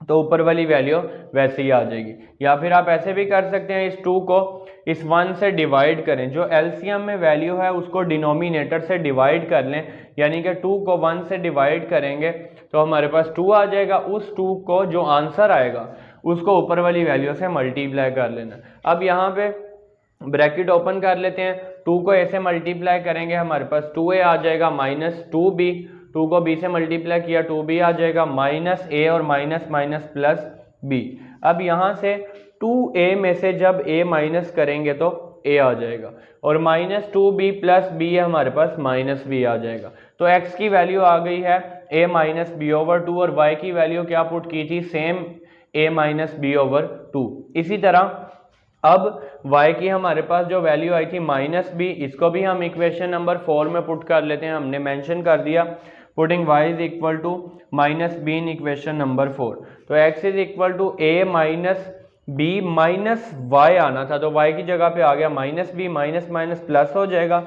[SPEAKER 1] तो ऊपर वाली वैल्यू वैसे ही आ जाएगी। या फिर आप ऐसे भी कर सकते हैं, इस 2 को इस 1 से डिवाइड करें, जो एलसीएम में वैल्यू है उसको डिनोमिनेटर से डिवाइड कर लें, यानी कि 2 को 1 से डिवाइड करेंगे तो हमारे पास 2 आ जाएगा, उस 2 को जो आंसर आएगा उसको ऊपर वाली वैल्यू से मल्टीप्लाई कर लेना। अब यहाँ पे ब्रैकेट ओपन कर लेते हैं, 2 को ऐसे मल्टीप्लाई करेंगे हमारे पास 2a आ जाएगा माइनस 2b, 2 को b से मल्टीप्लाई किया 2b आ जाएगा, माइनस a और माइनस माइनस प्लस b। अब यहाँ से 2a में से जब a माइनस करेंगे तो a आ जाएगा, और माइनस 2b प्लस b है हमारे पास माइनस b आ जाएगा। तो x की वैल्यू आ गई है a माइनस बी ओवर 2 और y की वैल्यू क्या पुट की थी, same a minus b over 2। इसी तरह अब y की हमारे पास जो वैल्यू आई थी माइनस बी, इसको भी हम इक्वेशन नंबर 4 में पुट कर लेते हैं। हमने मेंशन कर दिया putting y is equal to minus b in equation number 4। तो x is equal to a minus b minus y आना था, तो y की जगह पे आ गया minus b, minus minus plus हो जाएगा,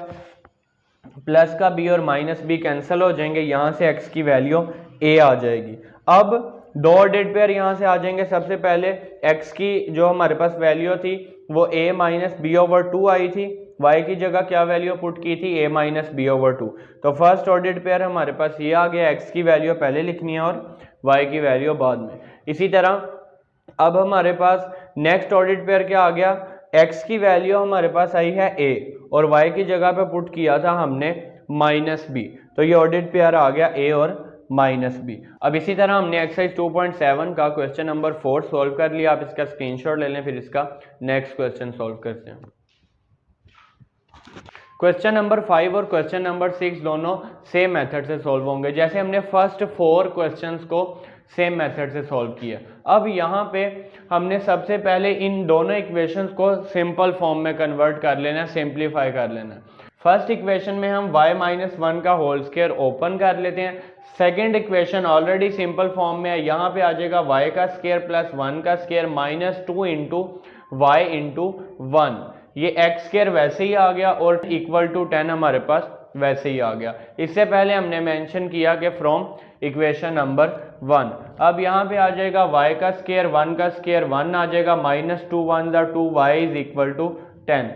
[SPEAKER 1] प्लस का b और माइनस b कैंसिल हो जाएंगे, यहाँ से x की वैल्यू a आ जाएगी। अब दो ऑर्डर्ड पेयर यहाँ से आ जाएंगे। सबसे पहले x की जो हमारे पास वैल्यू थी वो a माइनस बी ओवर 2 आई थी, y की जगह क्या वैल्यू पुट की थी, a माइनस बी ओवर 2। तो फर्स्ट ऑर्डर्ड पेयर हमारे पास ये आ गया, x की वैल्यू पहले लिखनी है और y की वैल्यू बाद में। इसी तरह अब हमारे पास नेक्स्ट ऑर्डर्ड पेयर क्या आ गया, x की वैल्यू हमारे पास आई है a और y की जगह पे पुट किया था हमने माइनस b, तो ये ऑर्डर्ड पेयर आ गया a और माइनस बी। अब इसी तरह हमने एक्सरसाइज 2.7 का क्वेश्चन नंबर 4 सॉल्व कर लिया। आप इसका स्क्रीनशॉट ले लें, फिर इसका नेक्स्ट क्वेश्चन सॉल्व करते हैं। क्वेश्चन नंबर 5 और क्वेश्चन नंबर 6 दोनों सेम मेथड से सॉल्व होंगे, जैसे हमने फर्स्ट 4 क्वेश्चंस को सेम मेथड से सॉल्व किया। अब यहाँ पे हमने सबसे पहले इन दोनों इक्वेशंस को सिंपल फॉर्म में कन्वर्ट कर लेना है, सिंप्लीफाई कर लेना है। फर्स्ट इक्वेशन में हम y माइनस 1 का होल स्क्वायर ओपन कर लेते हैं। Second equation already simple form में है, यहाँ पे आ जाएगा y का स्क्वायर प्लस 1 का square minus 2 into y into 1, ये x स्क्वायर वैसे ही आ गया और इक्वल टू 10 हमारे पास वैसे ही आ गया। इससे पहले हमने मेंशन किया कि फ्रॉम इक्वेशन नंबर 1। अब यहाँ पे आ जाएगा y का स्क्वायर 1 का स्क्वायर 1 आ जाएगा, माइनस 2 1 ज़ा 2, y is equal to 10,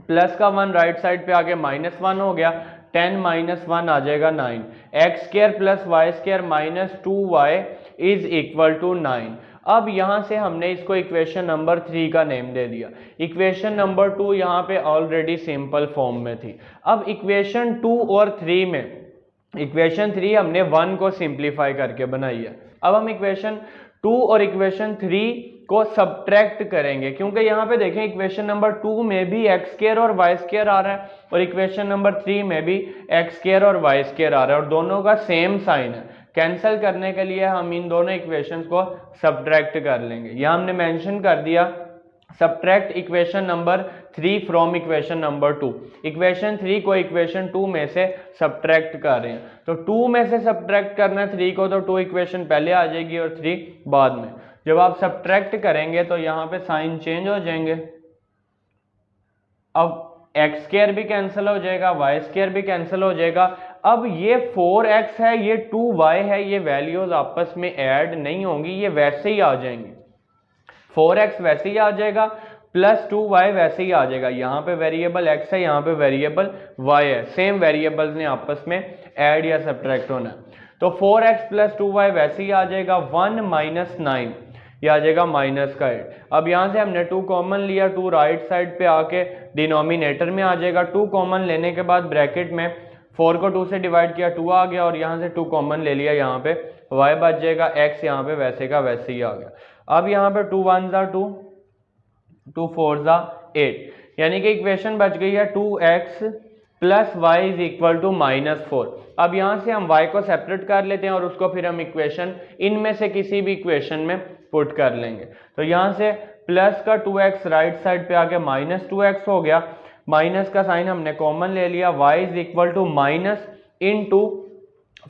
[SPEAKER 1] plus का 1 राइट साइड पे आके माइनस 1 हो गया, 10 माइनस 1 आ जाएगा 9, x square plus y square minus 2y is equal to 9। अब यहाँ से हमने इसको इक्वेशन नंबर 3 का नेम दे दिया। इक्वेशन नंबर 2 यहाँ पे ऑलरेडी सिंपल फॉर्म में थी। अब इक्वेशन 2 और 3 में, इक्वेशन 3 हमने 1 को सिंप्लीफाई करके बनाई है। अब हम इक्वेशन 2 और इक्वेशन 3 को सब्ट्रैक्ट करेंगे, क्योंकि यहाँ पे देखें इक्वेशन नंबर 2 में भी एक्स स्क्वायर और वाई स्क्वायर आ रहा है और इक्वेशन नंबर 3 में भी एक्स स्क्वायर और वाई स्क्वायर आ रहा है और दोनों का सेम साइन है। कैंसिल करने के लिए हम इन दोनों इक्वेशंस को सब्ट्रैक्ट कर लेंगे। यहाँ हमने मेंशन कर दिया subtract equation number 3 from equation number 2। Equation 3 को इक्वेशन 2 में से सब्ट्रैक्ट कर रहे हैं, तो 2 में से सब्ट्रैक्ट करना है 3 को, तो 2 इक्वेशन पहले आ जाएगी और 3 बाद में। जब आप सब्ट्रैक्ट करेंगे तो यहाँ पे साइन चेंज हो जाएंगे। अब एक्स स्क्वायर भी कैंसिल हो जाएगा, वाई स्क्वायर भी कैंसिल हो जाएगा। अब ये 4x है, ये 2y है, ये वैल्यूज आपस में ऐड नहीं होंगी, ये वैसे ही आ जाएंगी। 4x वैसे ही आ जाएगा प्लस 2y वैसे ही आ जाएगा। यहाँ पे वेरिएबल x है, यहाँ पे वेरिएबल y है, सेम वेरिएबल्स ने आपस में ऐड या सब्ट्रैक्ट होना है। तो 4x प्लस 2y वैसे ही आ जाएगा, 1 माइनस 9 ये आ जाएगा माइनस का 8। अब यहाँ से हमने 2 कॉमन लिया, 2 राइट साइड पे आके डिनोमिनेटर में आ जाएगा। 2 कॉमन लेने के बाद ब्रैकेट में 4 को 2 से डिवाइड किया, 2 आ गया, और यहाँ से 2 कॉमन ले लिया, यहाँ पे y बच जाएगा, x यहाँ पे वैसे का वैसे ही आ गया। अब यहाँ पे 2 1 ज़ा 2, 2 4 ज़ा 8, यानी कि इक्वेशन बच गई है 2x plus y is equal to -4। अब यहाँ से हम y को सेपरेट कर लेते हैं और उसको फिर हम इक्वेशन इनमें से किसी भी इक्वेशन में पुट कर लेंगे। तो यहाँ से प्लस का 2x राइट साइड पे आके -2x हो गया, माइनस का साइन हमने कॉमन ले लिया, y is equal to minus into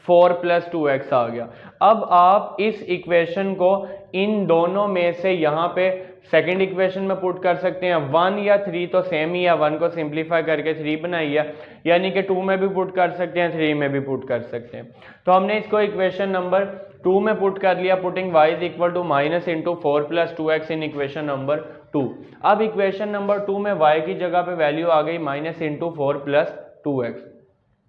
[SPEAKER 1] 4 plus 2x आ गया। अब आप इस इक्वेशन को इन दोनों में से यहाँ पे सेकंड इक्वेशन में पुट कर सकते हैं। 1 या 3 तो सेम ही है, 1 को सिंप्लीफाई करके 3 बनाई है, यानी कि 2 में भी पुट कर सकते हैं, 3 में भी पुट कर सकते हैं। तो हमने इसको इक्वेशन नंबर 2 में पुट कर लिया, putting y is equal to minus into 4 plus 2x in equation number 2। अब इक्वेशन नंबर 2 में y की जगह पे वैल्यू आ गई minus into 4 plus 2x,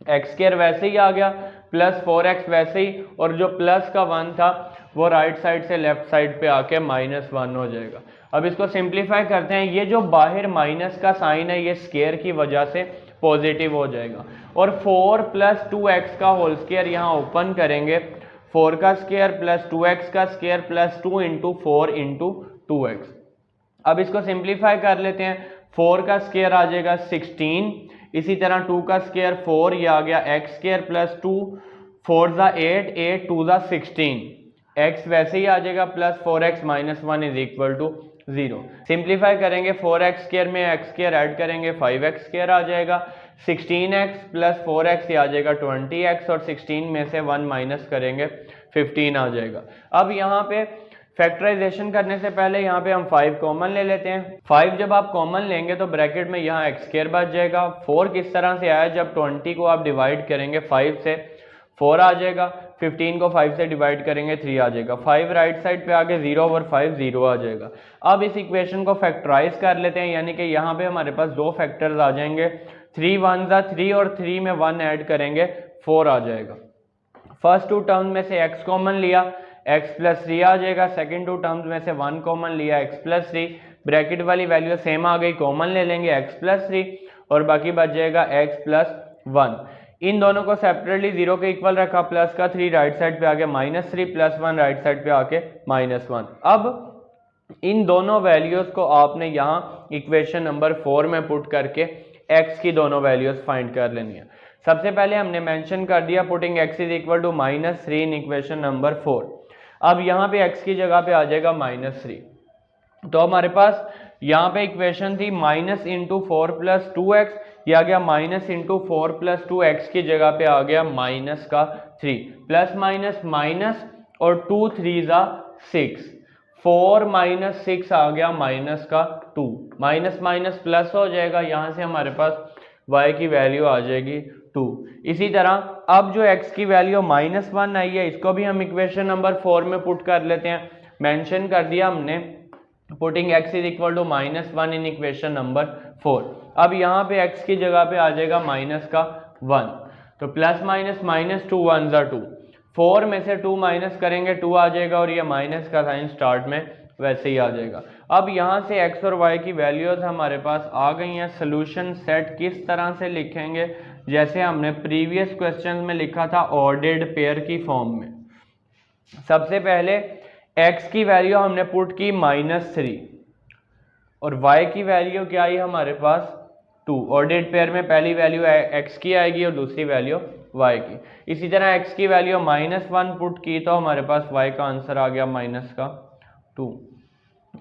[SPEAKER 1] x square वैसे ही आ गया, प्लस 4x वैसे ही, और जो प्लस का 1 था वो राइट साइड से लेफ्ट साइड पे आके -1 हो जाएगा। अब इसको सिंप्लीफाई करते हैं, ये जो बाहर माइनस का साइन है ये स्क्वायर की वजह से पॉजिटिव हो जाएगा, और 4 प्लस 2x का होल स्क्वायर यहाँ ओपन करेंगे, 4 का स्क्वायर प्लस 2x का square plus 2 into 4 into 2x। अब इसको सिंप्लीफाई कर लेते हैं, 4 का स्क्वायर आ जाएगा 16, इसी तरह 2 का स्क्वायर 4, ये आ गया x स्क्वायर प्लस 2 4 ज़ा 8, 8 2 ज़ा 16, x वैसे ही आ जाएगा plus 4x minus 1 is equal to 0। Simplify करेंगे, 4x स्क्वायर में x स्क्वायर ऐड करेंगे 5x स्क्वायर आ जाएगा, 16x प्लस 4x ये आ जाएगा 20x, और 16 में से 1 माइनस करेंगे 15 आ जाएगा। अब यहाँ पे फैक्टराइजेशन करने से पहले यहाँ पे हम 5 कॉमन ले लेते हैं। 5 जब आप कॉमन लेंगे तो ब्रैकेट में यहाँ x स्क्वायर बच जाएगा। 4 किस तरह से आया, जब 20 को आप डिवाइड करेंगे 5 से 4 आ जाएगा, 15 को 5 से डिवाइड करेंगे 3 आ जाएगा, 5 राइट साइड पे आके 0 ओवर 5 0 आ जाएगा। अब इस इक्वेशन को फैक्टराइज कर लेते हैं, यानी कि यहाँ पे हमारे पास 2 फैक्टर्स आ जाएंगे, 3 1 ज़ा 3 और 3 में 1 ऐड करेंगे 4 आ जाएगा। फर्स्ट 2 टर्म में से x कॉमन लिया, x प्लस 3 आ जाएगा, सेकेंड 2 टर्म्स में से 1 कॉमन लिया, x प्लस 3, ब्रैकेट वाली वैल्यू सेम आ गई, कॉमन ले लेंगे x प्लस 3, और बाकी बच जाएगा x प्लस 1। इन दोनों को सेपरेटली 0 के इक्वल रखा, प्लस का 3 राइट साइड पे आके -3 प्लस 1 राइट साइड पे आके -1। अब इन दोनों वैल्यूज को आपने यहाँ इक्वेशन नंबर 4 में पुट करके x की दोनों वैल्यूज फाइंड कर लेनी है। सबसे पहले हमने मेंशन कर दिया putting x is equal to -3 in equation number 4। अब यहाँ पे x की जगह पे आ जाएगा -3, तो हमारे पास यहाँ पे इक्वेशन थी माइनस इंटू 4 प्लस 2x, ये आ गया माइनस इंटू 4 प्लस 2x की जगह पे आ गया माइनस का 3, प्लस माइनस माइनस और 2 3 ज़ा 6, 4 माइनस 6 आ गया माइनस का 2, माइनस माइनस प्लस हो जाएगा, यहाँ से हमारे पास y की वैल्यू आ जाएगी 2। इसी तरह अब जो x की वैल्यू -1 आई है, इसको भी हम इक्वेशन नंबर 4 में पुट कर लेते हैं। मेंशन कर दिया हमने putting x is equal to -1 in equation number 4। अब यहाँ पे x की जगह पे आ जाएगा माइनस का 1, तो प्लस माइनस माइनस 2 1 ज़ा 2, 4 में से 2 माइनस करेंगे 2 आ जाएगा, और ये माइनस का साइन स्टार्ट में वैसे ही आ जाएगा। अब यहाँ से x और y की वैल्यूज हमारे पास आ गई हैं। सोल्यूशन सेट किस तरह से लिखेंगे, जैसे हमने प्रीवियस क्वेश्चन में लिखा था ऑर्डर्ड पेयर की फॉर्म में। सबसे पहले x की वैल्यू हमने पुट की -3 और y की वैल्यू क्या आई हमारे पास 2। ऑर्डर्ड पेयर में पहली वैल्यू x की आएगी और दूसरी वैल्यू y की। इसी तरह x की वैल्यू -1 पुट की तो हमारे पास y का आंसर आ गया -2।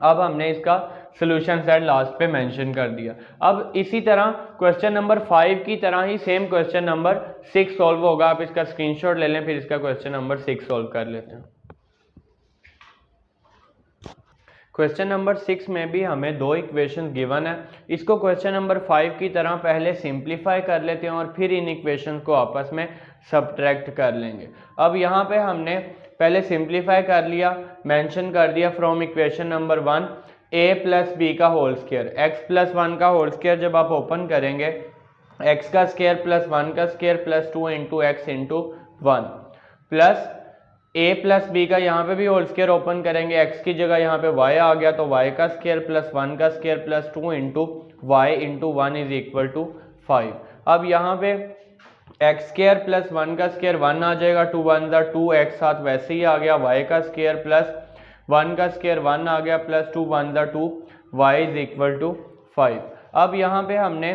[SPEAKER 1] अब हमने इसका सोल्यूशन सेट लास्ट पे मेंशन कर दिया। अब इसी तरह क्वेश्चन नंबर 5 की तरह ही सेम क्वेश्चन नंबर 6 सॉल्व होगा। आप इसका स्क्रीनशॉट ले लें, फिर इसका क्वेश्चन नंबर 6 सॉल्व कर लेते हैं। क्वेश्चन नंबर 6 में भी हमें 2 इक्वेशन गिवन है। इसको क्वेश्चन नंबर 5 की तरह पहले सिंप्लीफाई कर लेते हैं और फिर इन इक्वेशन को आपस में सब्ट्रैक्ट कर लेंगे। अब यहाँ पे हमने पहले सिंप्लीफाई कर लिया, मेंशन कर दिया from equation number 1 a plus b का होल स्क्वायर, x प्लस 1 का होल स्क्वायर जब आप ओपन करेंगे x का स्क्वायर प्लस 1 का square plus 2 into x into 1 plus a plus b का यहाँ पे भी होल स्क्वायर ओपन करेंगे, x की जगह यहाँ पे y आ गया तो y का स्क्वायर प्लस 1 का square plus 2 into y into 1 is equal to 5। अब यहाँ पे एक्स स्क्वायर प्लस 1 का स्क्वायर 1 आ जाएगा, 2 1 ज़ा 2 एक्स साथ वैसे ही आ गया, y का स्क्वायर प्लस 1 का स्क्वायर 1 आ गया प्लस 2 1 ज़ा 2 वाई इज इक्वल टू 5। अब यहाँ पे हमने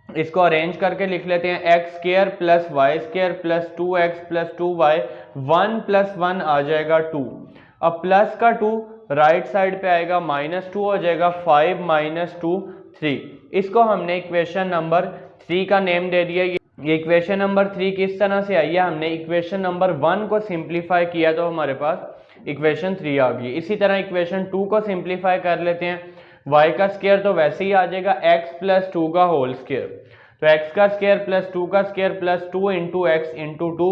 [SPEAKER 1] इसको अरेंज करके लिख लेते हैं, x square plus y square plus 2x plus 2y, 1 plus 1 आ जाएगा 2। अब प्लस का 2 राइट साइड पे आएगा, माइनस 2 हो जाएगा, 5 माइनस 2 3। इसको हमने इक्वेशन नंबर 3 का नेम दे दिया। ये इक्वेशन नंबर 3 किस तरह से आई है, हमने इक्वेशन नंबर 1 को सिंप्लीफाई किया तो हमारे पास इक्वेशन 3 आ गई। इसी तरह इक्वेशन 2 को सिंप्लीफाई कर लेते हैं, y का स्क्वायर तो वैसे ही आ जाएगा x प्लस 2 का होल स्क्वायर, तो x का स्क्वायर प्लस 2 का square plus 2 into x into 2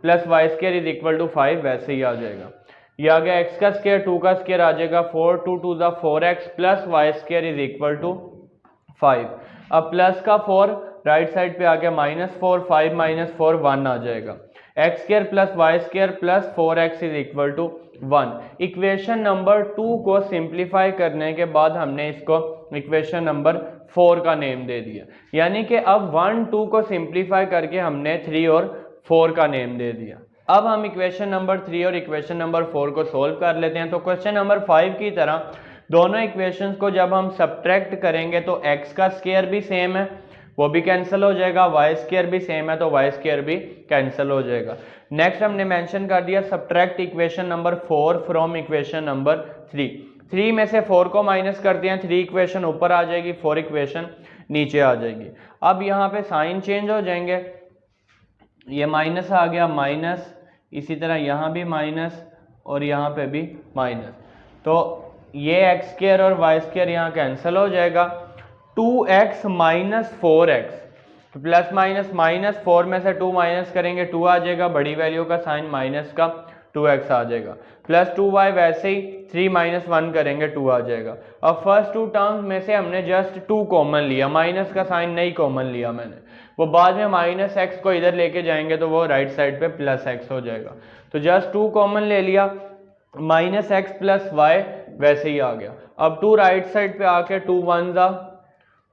[SPEAKER 1] plus y square is equal to 5 वैसे ही आ जाएगा। ये आ गया x का स्क्वायर 2 का स्क्वायर आ जाएगा 4 2 2 ज़ा 4x plus y square is equal to 5। अब प्लस का 4 राइट साइड पे आ गया, माइनस 4 5 माइनस 4 1 आ जाएगा, x square plus y square plus 4x is equal to 1। Equation number 2 को सिंप्लीफाई करने के बाद हमने इसको इक्वेशन नंबर 4 का नेम दे दिया, यानी कि अब 1 2 को सिंप्लीफाई करके हमने 3 और 4 का नेम दे दिया। अब हम इक्वेशन नंबर 3 और इक्वेशन नंबर 4 को सोल्व कर लेते हैं। तो क्वेश्चन नंबर 5 की तरह दोनों इक्वेशंस को जब हम सब्ट्रैक्ट करेंगे तो x का स्क्वायर भी सेम है वो भी कैंसिल हो जाएगा, वाई स्क्वायर भी सेम है तो वाई स्क्वायर भी कैंसिल हो जाएगा। नेक्स्ट हमने मेंशन कर दिया subtract equation number 4 from equation number 3। 3 में से 4 को माइनस करते हैं, 3 इक्वेशन ऊपर आ जाएगी, 4 इक्वेशन नीचे आ जाएगी। अब यहाँ पे साइन चेंज हो जाएंगे, ये माइनस आ गया माइनस, इसी तरह यहाँ भी माइनस और यहाँ पे भी माइनस, तो ये एक्स स्क्वायर और वाई स्क्वायर यहाँ कैंसिल हो जाएगा। 2x माइनस 4x, तो प्लस माइनस माइनस 4 में से 2 माइनस करेंगे 2 आ जाएगा, बड़ी वैल्यू का साइन माइनस का 2x आ जाएगा, प्लस 2y वैसे ही 3 माइनस 1 करेंगे 2 आ जाएगा। अब फर्स्ट 2 टर्म्स में से हमने जस्ट 2 कॉमन लिया, माइनस का साइन नहीं कॉमन लिया मैंने, वो बाद में माइनस x को इधर लेके जाएंगे तो वो राइट साइड पे प्लस x हो जाएगा, तो जस्ट 2 कॉमन ले लिया, माइनस x प्लस वाई वैसे ही आ गया। अब 2 राइट साइड पे आके 2 1 ज़ा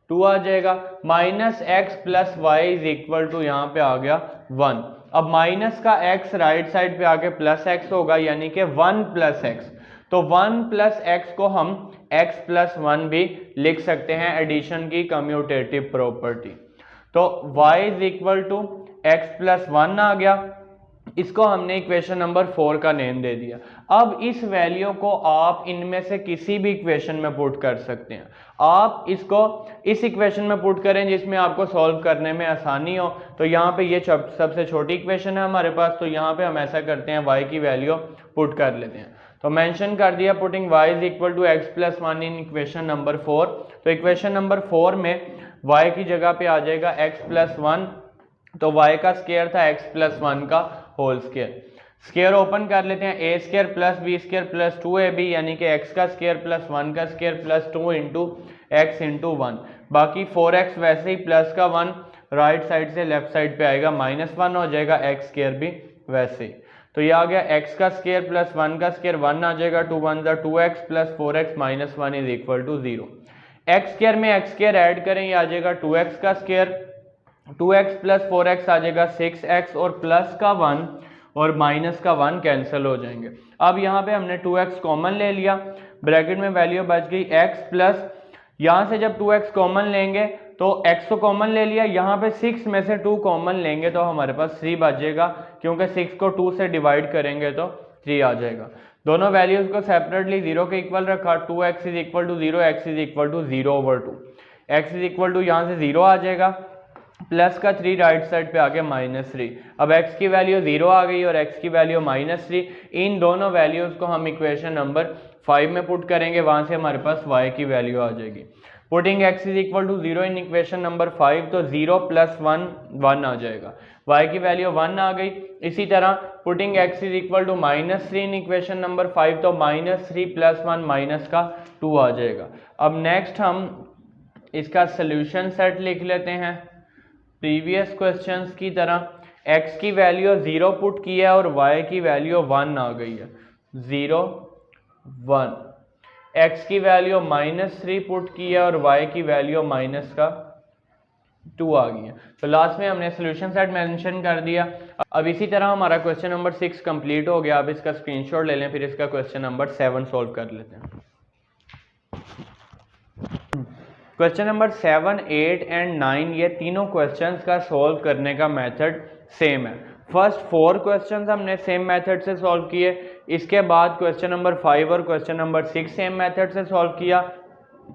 [SPEAKER 1] 2 आ जाएगा, minus x plus y is equal to यहाँ पे आ गया 1। अब माइनस का x राइट साइड पे आके प्लस x होगा, यानी कि 1 प्लस एक्स, तो 1 प्लस एक्स को हम x प्लस 1 भी लिख सकते हैं, एडिशन की कम्यूटेटिव प्रॉपर्टी। तो y is equal to x plus 1 आ गया, इसको हमने इक्वेशन नंबर 4 का नेम दे दिया। अब इस वैल्यू को आप इनमें से किसी भी इक्वेशन में पुट कर सकते हैं। आप इसको इस इक्वेशन में पुट करें जिसमें आपको सॉल्व करने में आसानी हो, तो यहाँ पे ये सबसे छोटी इक्वेशन है हमारे पास, तो यहाँ पे हम ऐसा करते हैं y की वैल्यू पुट कर लेते हैं। तो मेंशन कर दिया putting y is equal to x plus 1 in equation number 4। तो इक्वेशन नंबर 4 में y की जगह पे आ जाएगा x प्लस 1, तो y का स्क्वायर था x प्लस 1 का होल स्क्वायर, स्क्वायर ओपन कर लेते हैं, a square plus B square plus 2ab, यानी कि x का स्क्वायर प्लस 1 का square plus 2 into x into 1, बाकी 4x वैसे ही प्लस का 1 राइट साइड से लेफ्ट साइड पे आएगा, माइनस 1 हो जाएगा, x स्क्वायर भी वैसे ही, तो ये आ गया x का स्क्वायर प्लस 1 का स्क्वायर 1 आ जाएगा, 2 1 ज़ा 2x plus 4x minus 1 is equal to 0। X square में एक्स स्क्वायर ऐड करें, ये आ जाएगा 2x का स्क्वायर, 2x प्लस 4x आ जाएगा 6x, और प्लस का 1 और माइनस का 1 कैंसिल हो जाएंगे। अब यहाँ पे हमने 2x कॉमन ले लिया, ब्रैकेट में वैल्यू बच गई x प्लस, यहाँ से जब 2x कॉमन लेंगे तो x को कॉमन ले लिया, यहाँ पे 6 में से 2 कॉमन लेंगे तो हमारे पास 3 बचेगा, क्योंकि 6 को 2 से डिवाइड करेंगे तो 3 आ जाएगा। दोनों वैल्यूज को सेपरेटली 0 के इक्वल रखा, 2x is equal to 0, x is equal to 0/2, x is equal to यहाँ से 0 आ जाएगा, प्लस का 3 राइट साइड पे आ गया -3। अब x की वैल्यू 0 आ गई और x की वैल्यू -3। इन दोनों वैल्यूज को हम इक्वेशन नंबर 5 में पुट करेंगे, वहां से हमारे पास y की वैल्यू आ जाएगी। Putting x is equal to 0 in equation number 5, तो 0 + 1 1 आ जाएगा, y की वैल्यू 1 आ गई। इसी तरह putting x is equal to -3 in equation number 5, तो -3 + 1 -2 आ जाएगा। अब नेक्स्ट हम इसका सोल्यूशन सेट लिख लेते हैं प्रीवियस क्वेश्चंस की तरह। x की वैल्यू 0 पुट किया है और y की वैल्यू 1 आ गई है, 0 1। x की वैल्यू -3 पुट किया और y की वैल्यू -2 आ गई है। तो लास्ट में हमने सोल्यूशन सेट मेंशन कर दिया। अब इसी तरह हमारा क्वेश्चन नंबर 6 कंप्लीट हो गया। अब इसका स्क्रीनशॉट ले लें, फिर इसका क्वेश्चन नंबर 7 सॉल्व कर लेते हैं। क्वेश्चन नंबर 7, 8 एंड 9 ये तीनों क्वेश्चंस का सॉल्व करने का मेथड सेम है। फर्स्ट 4 क्वेश्चंस हमने सेम मेथड से सॉल्व किए, इसके बाद क्वेश्चन नंबर 5 और क्वेश्चन नंबर 6 सेम मेथड से सॉल्व किया।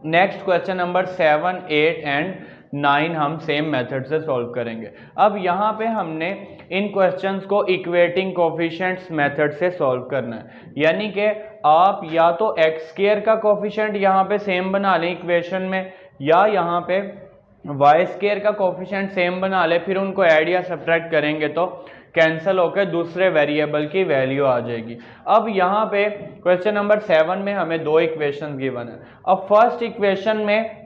[SPEAKER 1] नेक्स्ट क्वेश्चन नंबर 7, 8 एंड 9 हम सेम मेथड से सॉल्व करेंगे। अब यहाँ पे हमने इन क्वेश्चंस को इक्वेटिंग कोफिशिएंट्स मेथड से सॉल्व करना है, यानी कि आप या तो x² का कोफिशिएंट यहाँ पे सेम बना लें इक्वेशन में, या यहाँ पे y² का कोफिशिएंट सेम बना ले, फिर उनको ऐड या सब्ट्रैक्ट करेंगे तो कैंसिल होकर दूसरे वेरिएबल की वैल्यू आ जाएगी। अब यहाँ पे क्वेश्चन नंबर 7 में हमें 2 इक्वेशन गिवन है। अब फर्स्ट इक्वेशन में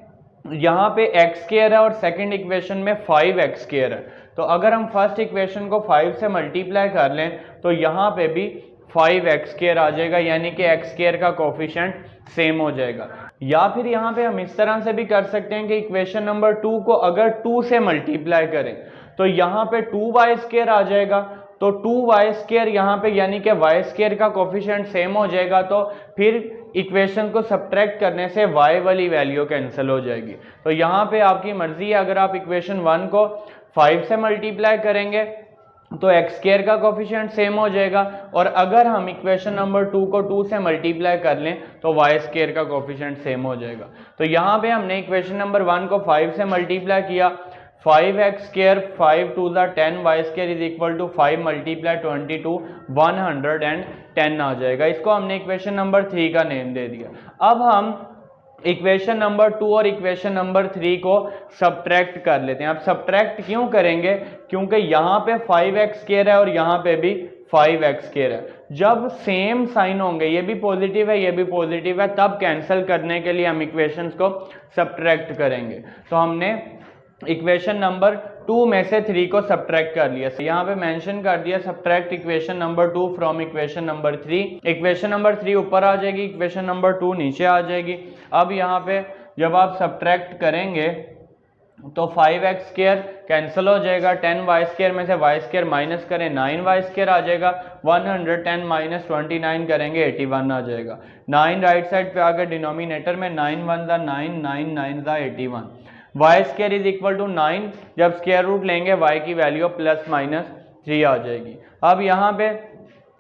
[SPEAKER 1] यहाँ पे x² है और सेकंड इक्वेशन में 5x² है। तो अगर हम फर्स्ट इक्वेशन को 5 से मल्टीप्लाई कर लें तो यहाँ पे भी 5x² आ जाएगा, यानी कि x² का कोफिशिएंट सेम हो जाएगा। या फिर यहाँ पे हम इस तरह से भी कर सकते हैं कि इक्वेशन नंबर 2 को अगर 2 से मल्टीप्लाई करें तो यहाँ पे 2y² आ जाएगा, तो 2y² यहाँ पे, यानी कि y² का कोफिशिएंट सेम हो जाएगा, तो फिर इक्वेशन को सब्ट्रैक्ट करने से y वाली वैल्यू कैंसिल हो जाएगी। तो यहाँ पे आपकी मर्जी है, अगर आप इक्वेशन 1 को 5 से मल्टीप्लाई करेंगे तो x² का कोफिशिएंट सेम हो जाएगा, और अगर हम इक्वेशन नंबर 2 को 2 से मल्टीप्लाई कर लें तो y² का कोफिशिएंट सेम हो जाएगा। तो यहाँ पे हमने इक्वेशन नंबर 1 को 5 से मल्टीप्लाई किया, 5x², 5 2 10, y² is equal to 5 multiply 22, 110 आ जाएगा। इसको हमने इक्वेशन नंबर 3 का नेम दे दिया। अब हम इक्वेशन नंबर 2 और इक्वेशन नंबर 3 को सब्ट्रैक्ट कर लेते हैं। अब सब्ट्रैक्ट क्यों करेंगे, क्योंकि यहाँ पे 5x² है और यहाँ पे भी 5x² है। जब सेम साइन होंगे, ये भी पॉजिटिव है ये भी पॉजिटिव है, तब कैंसिल करने के लिए हम इक्वेशंस को सब्ट्रैक्ट करेंगे। तो हमने इक्वेशन नंबर 2 में से 3 को सब्ट्रैक्ट कर लिया। यहाँ पे मेंशन कर दिया subtract equation number 2 from equation number 3। Equation number 3 ऊपर आ जाएगी, इक्वेशन नंबर 2 नीचे आ जाएगी। अब यहाँ पे जब आप सब्ट्रैक्ट करेंगे तो 5x² कैंसिल हो जाएगा, 10y² में से y² माइनस करें 9y² आ जाएगा, 110 माइनस 29 करेंगे 81 आ जाएगा। 9 राइट साइड पे आ गया डिनोमिनेटर में, 9 1 दा 9, 9 9 दा 81। y² इज इक्वल टू 9, जब स्क्वायर रूट लेंगे y की वैल्यू +-3 आ जाएगी। अब यहाँ पे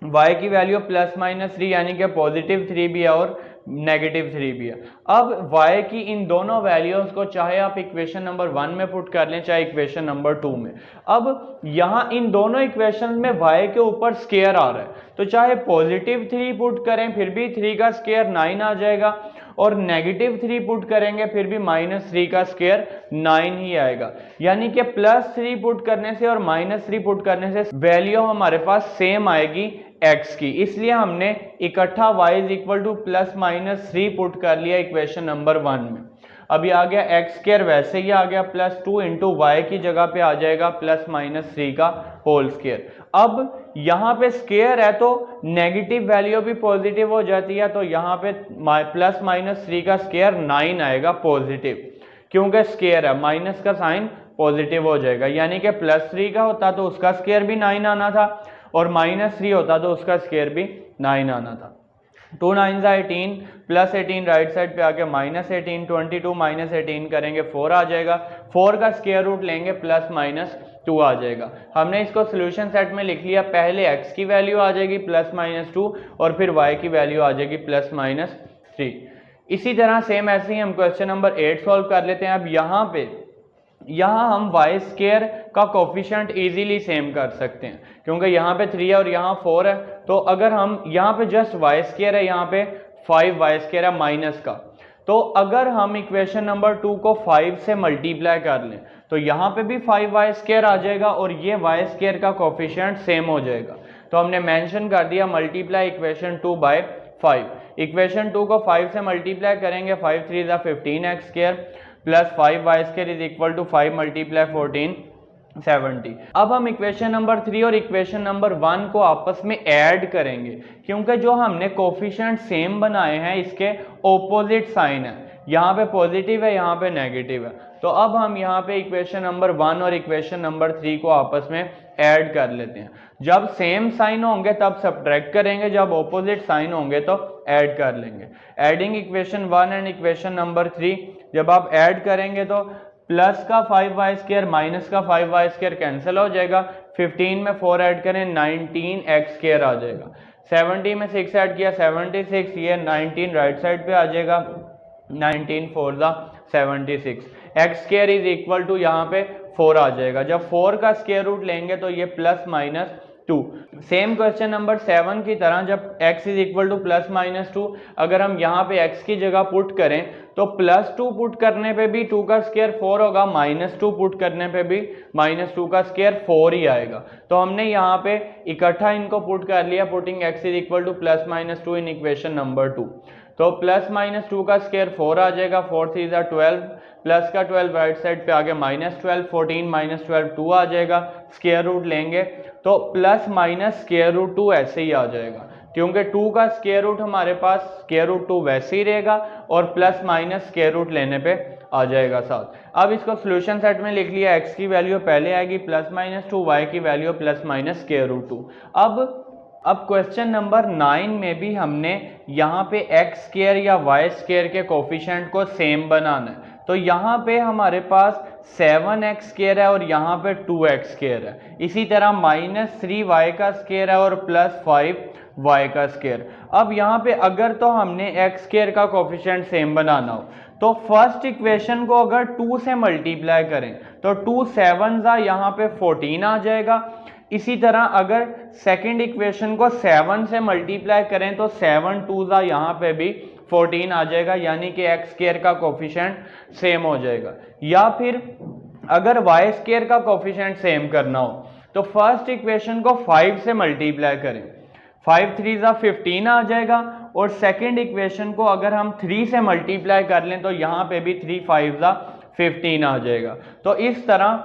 [SPEAKER 1] y की वैल्यू +-3 यानी कि +3 भी है और -3 भी है। अब y की इन दोनों वैल्यूज को चाहे आप इक्वेशन नंबर 1 में पुट कर लें चाहे इक्वेशन नंबर 2 में। अब यहाँ इन दोनों इक्वेशन में y के ऊपर स्क्वायर आ रहा है, तो चाहे +3 पुट करें फिर भी 3 का स्क्वायर 9 आ जाएगा, और -3 पुट करेंगे फिर भी -3 का स्क्वायर 9 ही आएगा। यानी कि +3 पुट करने से और -3 पुट करने से वैल्यू हमारे पास सेम आएगी x की, इसलिए हमने इकट्ठा y is equal to +-3 put कर लिया इक्वेशन नंबर 1 में। अभी आ गया x² वैसे ही आ गया, +2 इंटू y की जगह पे आ जाएगा +-3 का होल स्क्वायर। अब यहाँ पे स्क्वायर है तो नेगेटिव वैल्यू भी पॉजिटिव हो जाती है, तो यहाँ पे +-3 का स्क्वायर 9 आएगा पॉजिटिव, क्योंकि स्क्वायर है माइनस का साइन पॉजिटिव हो जाएगा। यानी कि +3 का होता तो उसका स्क्वायर भी 9 आना था, और -3 होता तो उसका स्क्वायर भी 9 आना था। 2 9 18, +18 राइट साइड पे आके -18, 22 -18 करेंगे 4 आ जाएगा, 4 का स्क्वायर रूट लेंगे +-2 आ जाएगा। हमने इसको सोल्यूशन सेट में लिख लिया, पहले x की वैल्यू आ जाएगी +-2 और फिर y की वैल्यू आ जाएगी +-3। इसी तरह सेम ऐसे ही हम क्वेश्चन नंबर 8 सॉल्व कर लेते हैं। अब यहाँ पे यहाँ हम वाई स्केयर का कोफिशिएंट इजीली सेम कर सकते हैं, क्योंकि यहाँ पे 3 है और यहाँ 4 है। तो अगर हम यहाँ पे जस्ट वाई स्केयर है, यहाँ पे 5 वाई स्केयर है माइनस का, तो अगर हम इक्वेशन नंबर 2 को 5 से मल्टीप्लाई कर लें तो यहाँ पे भी 5 वाई स्केयर आ जाएगा और ये वाई स्केयर का कोफिशिएंट सेम हो जाएगा। तो हमने मेंशन कर दिया मल्टीप्लाई इक्वेशन 2 बाय 5। इक्वेशन 2 को 5 से मल्टीप्लाई करेंगे, 5 3 ज़ा 15x square plus 5 y square is equal to 5 multiply 14 70। अब हम इक्वेशन नंबर 3 और इक्वेशन नंबर 1 को आपस में ऐड करेंगे, क्योंकि जो हमने कोफिशिएंट सेम बनाए हैं इसके ऑपोजिट साइन है, यहाँ पे पॉजिटिव है यहाँ पे नेगेटिव है। तो अब हम यहाँ पे इक्वेशन नंबर 1 और इक्वेशन नंबर 3 को आपस में ऐड कर लेते हैं। जब सेम साइन होंगे तब सब्ट्रैक्ट करेंगे, जब ऑपोजिट साइन होंगे तो ऐड कर लेंगे। Adding equation 1 and equation number 3, जब आप ऐड करेंगे तो प्लस का 5 वाई स्केयर माइनस का 5 वाई स्केयर कैंसिल हो जाएगा। 15 में 4 ऐड करें 19x स्केयर आ जाएगा। 70 में 6 ऐड किया 76, ये 19 राइट साइड पे आ जाएगा। 19 4 ज़ा 76, x square is equal to यहाँ पे 4 आ जाएगा। जब 4 का स्केयर रूट लेंगे तो ये plus minus 2। Same question number 7 की तरह जब x is equal two plus minus 2, अगर हम यहाँ पे x की जगह पुट करें तो प्लस 2 पुट करने पे भी 2 का स्केयर 4 होगा, माइनस 2 पुट करने पे भी माइनस 2 का स्केयर 4 ही आएगा। तो हमने यहाँ पे इकट्ठा इनको पुट कर लिया, putting x is equal two plus minus 2 in equation number 2। तो प्लस माइनस 2 का स्केयर 4 आ जाएगा, 4 3 ज़ा 12, प्लस का 12 राइट साइड पे आगे माइनस 12, 14 माइनस 12 2 आ जाएगा। स्केयर रूट लेंगे तो प्लस माइनस स्केयर रूट 2 ऐसे ही आ जाएगा, क्योंकि 2 का स्केयर रूट हमारे पास स्केयर रूट 2 वैसे ही रहेगा और प्लस माइनस स्केयर रूट लेने पे आ जाएगा साथ। अब इसको सोल्यूशन सेट में लिख लिया, x की वैल्यू पहले आएगी प्लस माइनस 2, y की वैल्यू प्लस माइनस स्केयर रूट 2। अब क्वेश्चन नंबर 9 में भी हमने यहाँ पे x स्केयर या y स्केयर के कोफिशिएंट को सेम बनाना है। तो यहाँ पे हमारे पास 7x स्केयर है और यहाँ पे 2x स्केयर है। इसी तरह माइनस 3y का स्केयर है और प्लस 5y का स्केयर। अब यहाँ पे अगर तो हमने x स्केयर का कोफिशिएंट सेम बनाना हो तो फर्स्ट इक्वेशन को अगर 2 से मल्टीप्लाई करें तो 2 7 ज़ा यहाँ पे 14 आ जाएगा। इसी तरह अगर सेकंड इक्वेशन को 7 से मल्टीप्लाई करें तो 7 2 ज़ा यहाँ पे भी 14 आ जाएगा, यानी कि x स्केयर का कोफिशिएंट सेम हो जाएगा। या फिर अगर y स्केयर का कोफिशिएंट सेम करना हो तो फर्स्ट इक्वेशन को 5 से मल्टीप्लाई करें, 5 3 ज़ा 15 आ जाएगा। और सेकंड इक्वेशन को अगर हम 3 से मल्टीप्लाई कर लें तो यहाँ पे भी 3 5 ज़ा 15 आ जाएगा। तो इस तरह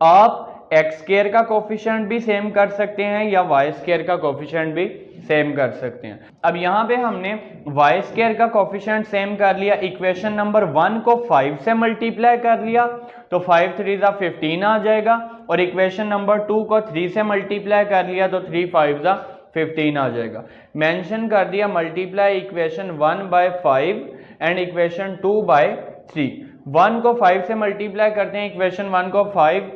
[SPEAKER 1] आप x स्केयर का कोफिशिएंट भी सेम कर सकते हैं या y स्केयर का कोफिशिएंट भी सेम कर सकते हैं। अब यहाँ पे हमने y स्केयर का कोफिशिएंट सेम कर लिया, इक्वेशन नंबर 1 को 5 से मल्टीप्लाई कर लिया तो 5 3 ज़ा 15 आ जाएगा। और इक्वेशन नंबर 2 को 3 से मल्टीप्लाई कर लिया तो 3 5 ज़ा 15 आ जाएगा। मेंशन कर दिया multiply equation 1 by 5 and equation 2 by 3। 1 को 5 से मल्टीप्लाई करते हैं, इक्वेशन 1 को 5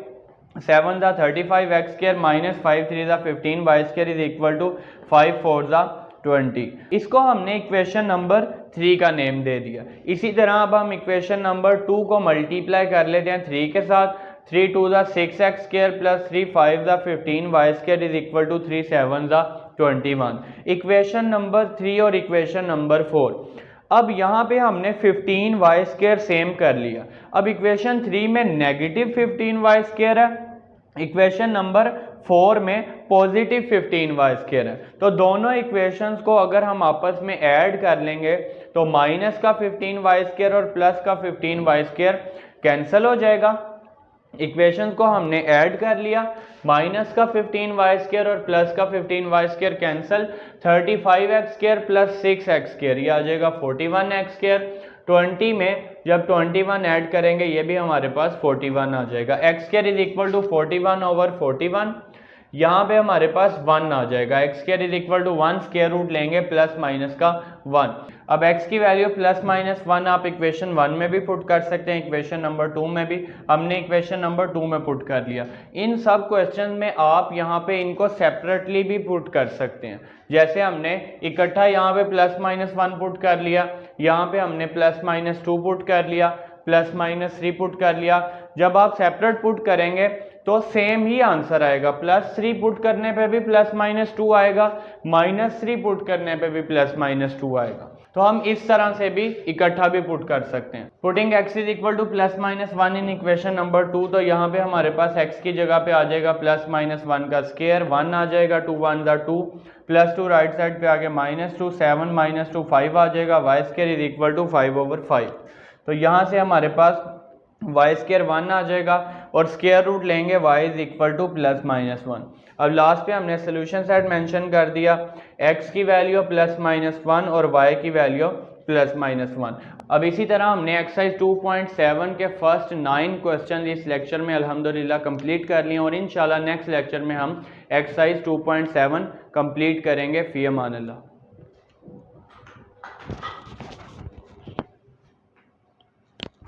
[SPEAKER 1] 7 ज़ा 35 x स्केयर माइनस 5 3 ज़ा 15 y square is equal to 5 4 ज़ा 20। इसको हमने इक्वेशन नंबर 3 का नेम दे दिया। इसी तरह अब हम इक्वेशन नंबर 2 को मल्टीप्लाई कर लेते हैं 3 के साथ। 3 2 ज़ा 6x स्केयर प्लस 3 5 ज़ा 15 y square is equal to 3 7 ज़ा 21। इक्वेशन नंबर 3 और इक्वेशन नंबर 4। अब यहाँ पे हमने 15 वाई स्केयर सेम कर लिया। अब इक्वेशन 3 में नेगेटिव 15 वाई स्केयर है, इक्वेशन नंबर 4 में पॉजिटिव 15 वाई स्केयर है। तो दोनों इक्वेशंस को अगर हम आपस में ऐड कर लेंगे तो माइनस का 15 वाई स्केयर और प्लस का 15 वाई स्केयर कैंसिल हो जाएगा। इक्वेशंस को हमने ऐड कर लिया, माइनस का 15 वाई स्केयर और प्लस का 15 y square cancel, 35x square plus 6x square ये आ जाएगा 41x स्केयर। 20 में जब 21 ऐड करेंगे ये भी हमारे पास 41 आ जाएगा। x square is equal to 41 over 41, यहाँ पे हमारे पास 1 आ जाएगा। x square is equal to 1 square root लेंगे प्लस माइनस का 1। अब x की वैल्यू प्लस माइनस 1 आप इक्वेशन 1 में भी पुट कर सकते हैं, इक्वेशन नंबर 2 में भी। हमने इक्वेशन नंबर 2 में पुट कर लिया। इन सब क्वेश्चन में आप यहाँ पे इनको सेपरेटली भी पुट कर सकते हैं। जैसे हमने इकट्ठा यहाँ पे प्लस माइनस 1 पुट कर लिया, यहाँ पे हमने प्लस माइनस 2 पुट कर लिया, प्लस माइनस 3 पुट कर लिया, जब आप सेपरेट पुट करेंगे तो सेम ही आंसर आएगा। +3 पुट करने पे भी +-2 आएगा, -3 पुट करने पे भी +-2 आएगा। तो हम इस तरह से भी इकट्ठा भी पुट कर सकते हैं। Putting x is equal to +-1 in equation number 2, तो यहाँ पे हमारे पास x की जगह पे आ जाएगा +-1 का स्क्वायर, 1 आ जाएगा, 2 1 ज़ा 2, +2 राइट साइड पे आगे -2, 7 -2 5 आ जाएगा, y² इज इक्वल टू 5/5। तो यहाँ से हमारे पास y² 1 आ जाएगा और स्क्वायर रूट लेंगे y इज इक्वल टू +-1। अब लास्ट पे हमने सोल्यूशन सेट मेंशन कर दिया, x की वैल्यू +-1 और y की वैल्यू +-1। अब इसी तरह हमने एक्सरसाइज 2.7 के फर्स्ट 9 क्वेश्चन इस लेक्चर में अल्हम्दुलिल्लाह कंप्लीट कर लिए और इंशाल्लाह नेक्स्ट लेक्चर में हम एक्सरसाइज 2.7 कंप्लीट करेंगे। फ़ी अमान अल्लाह।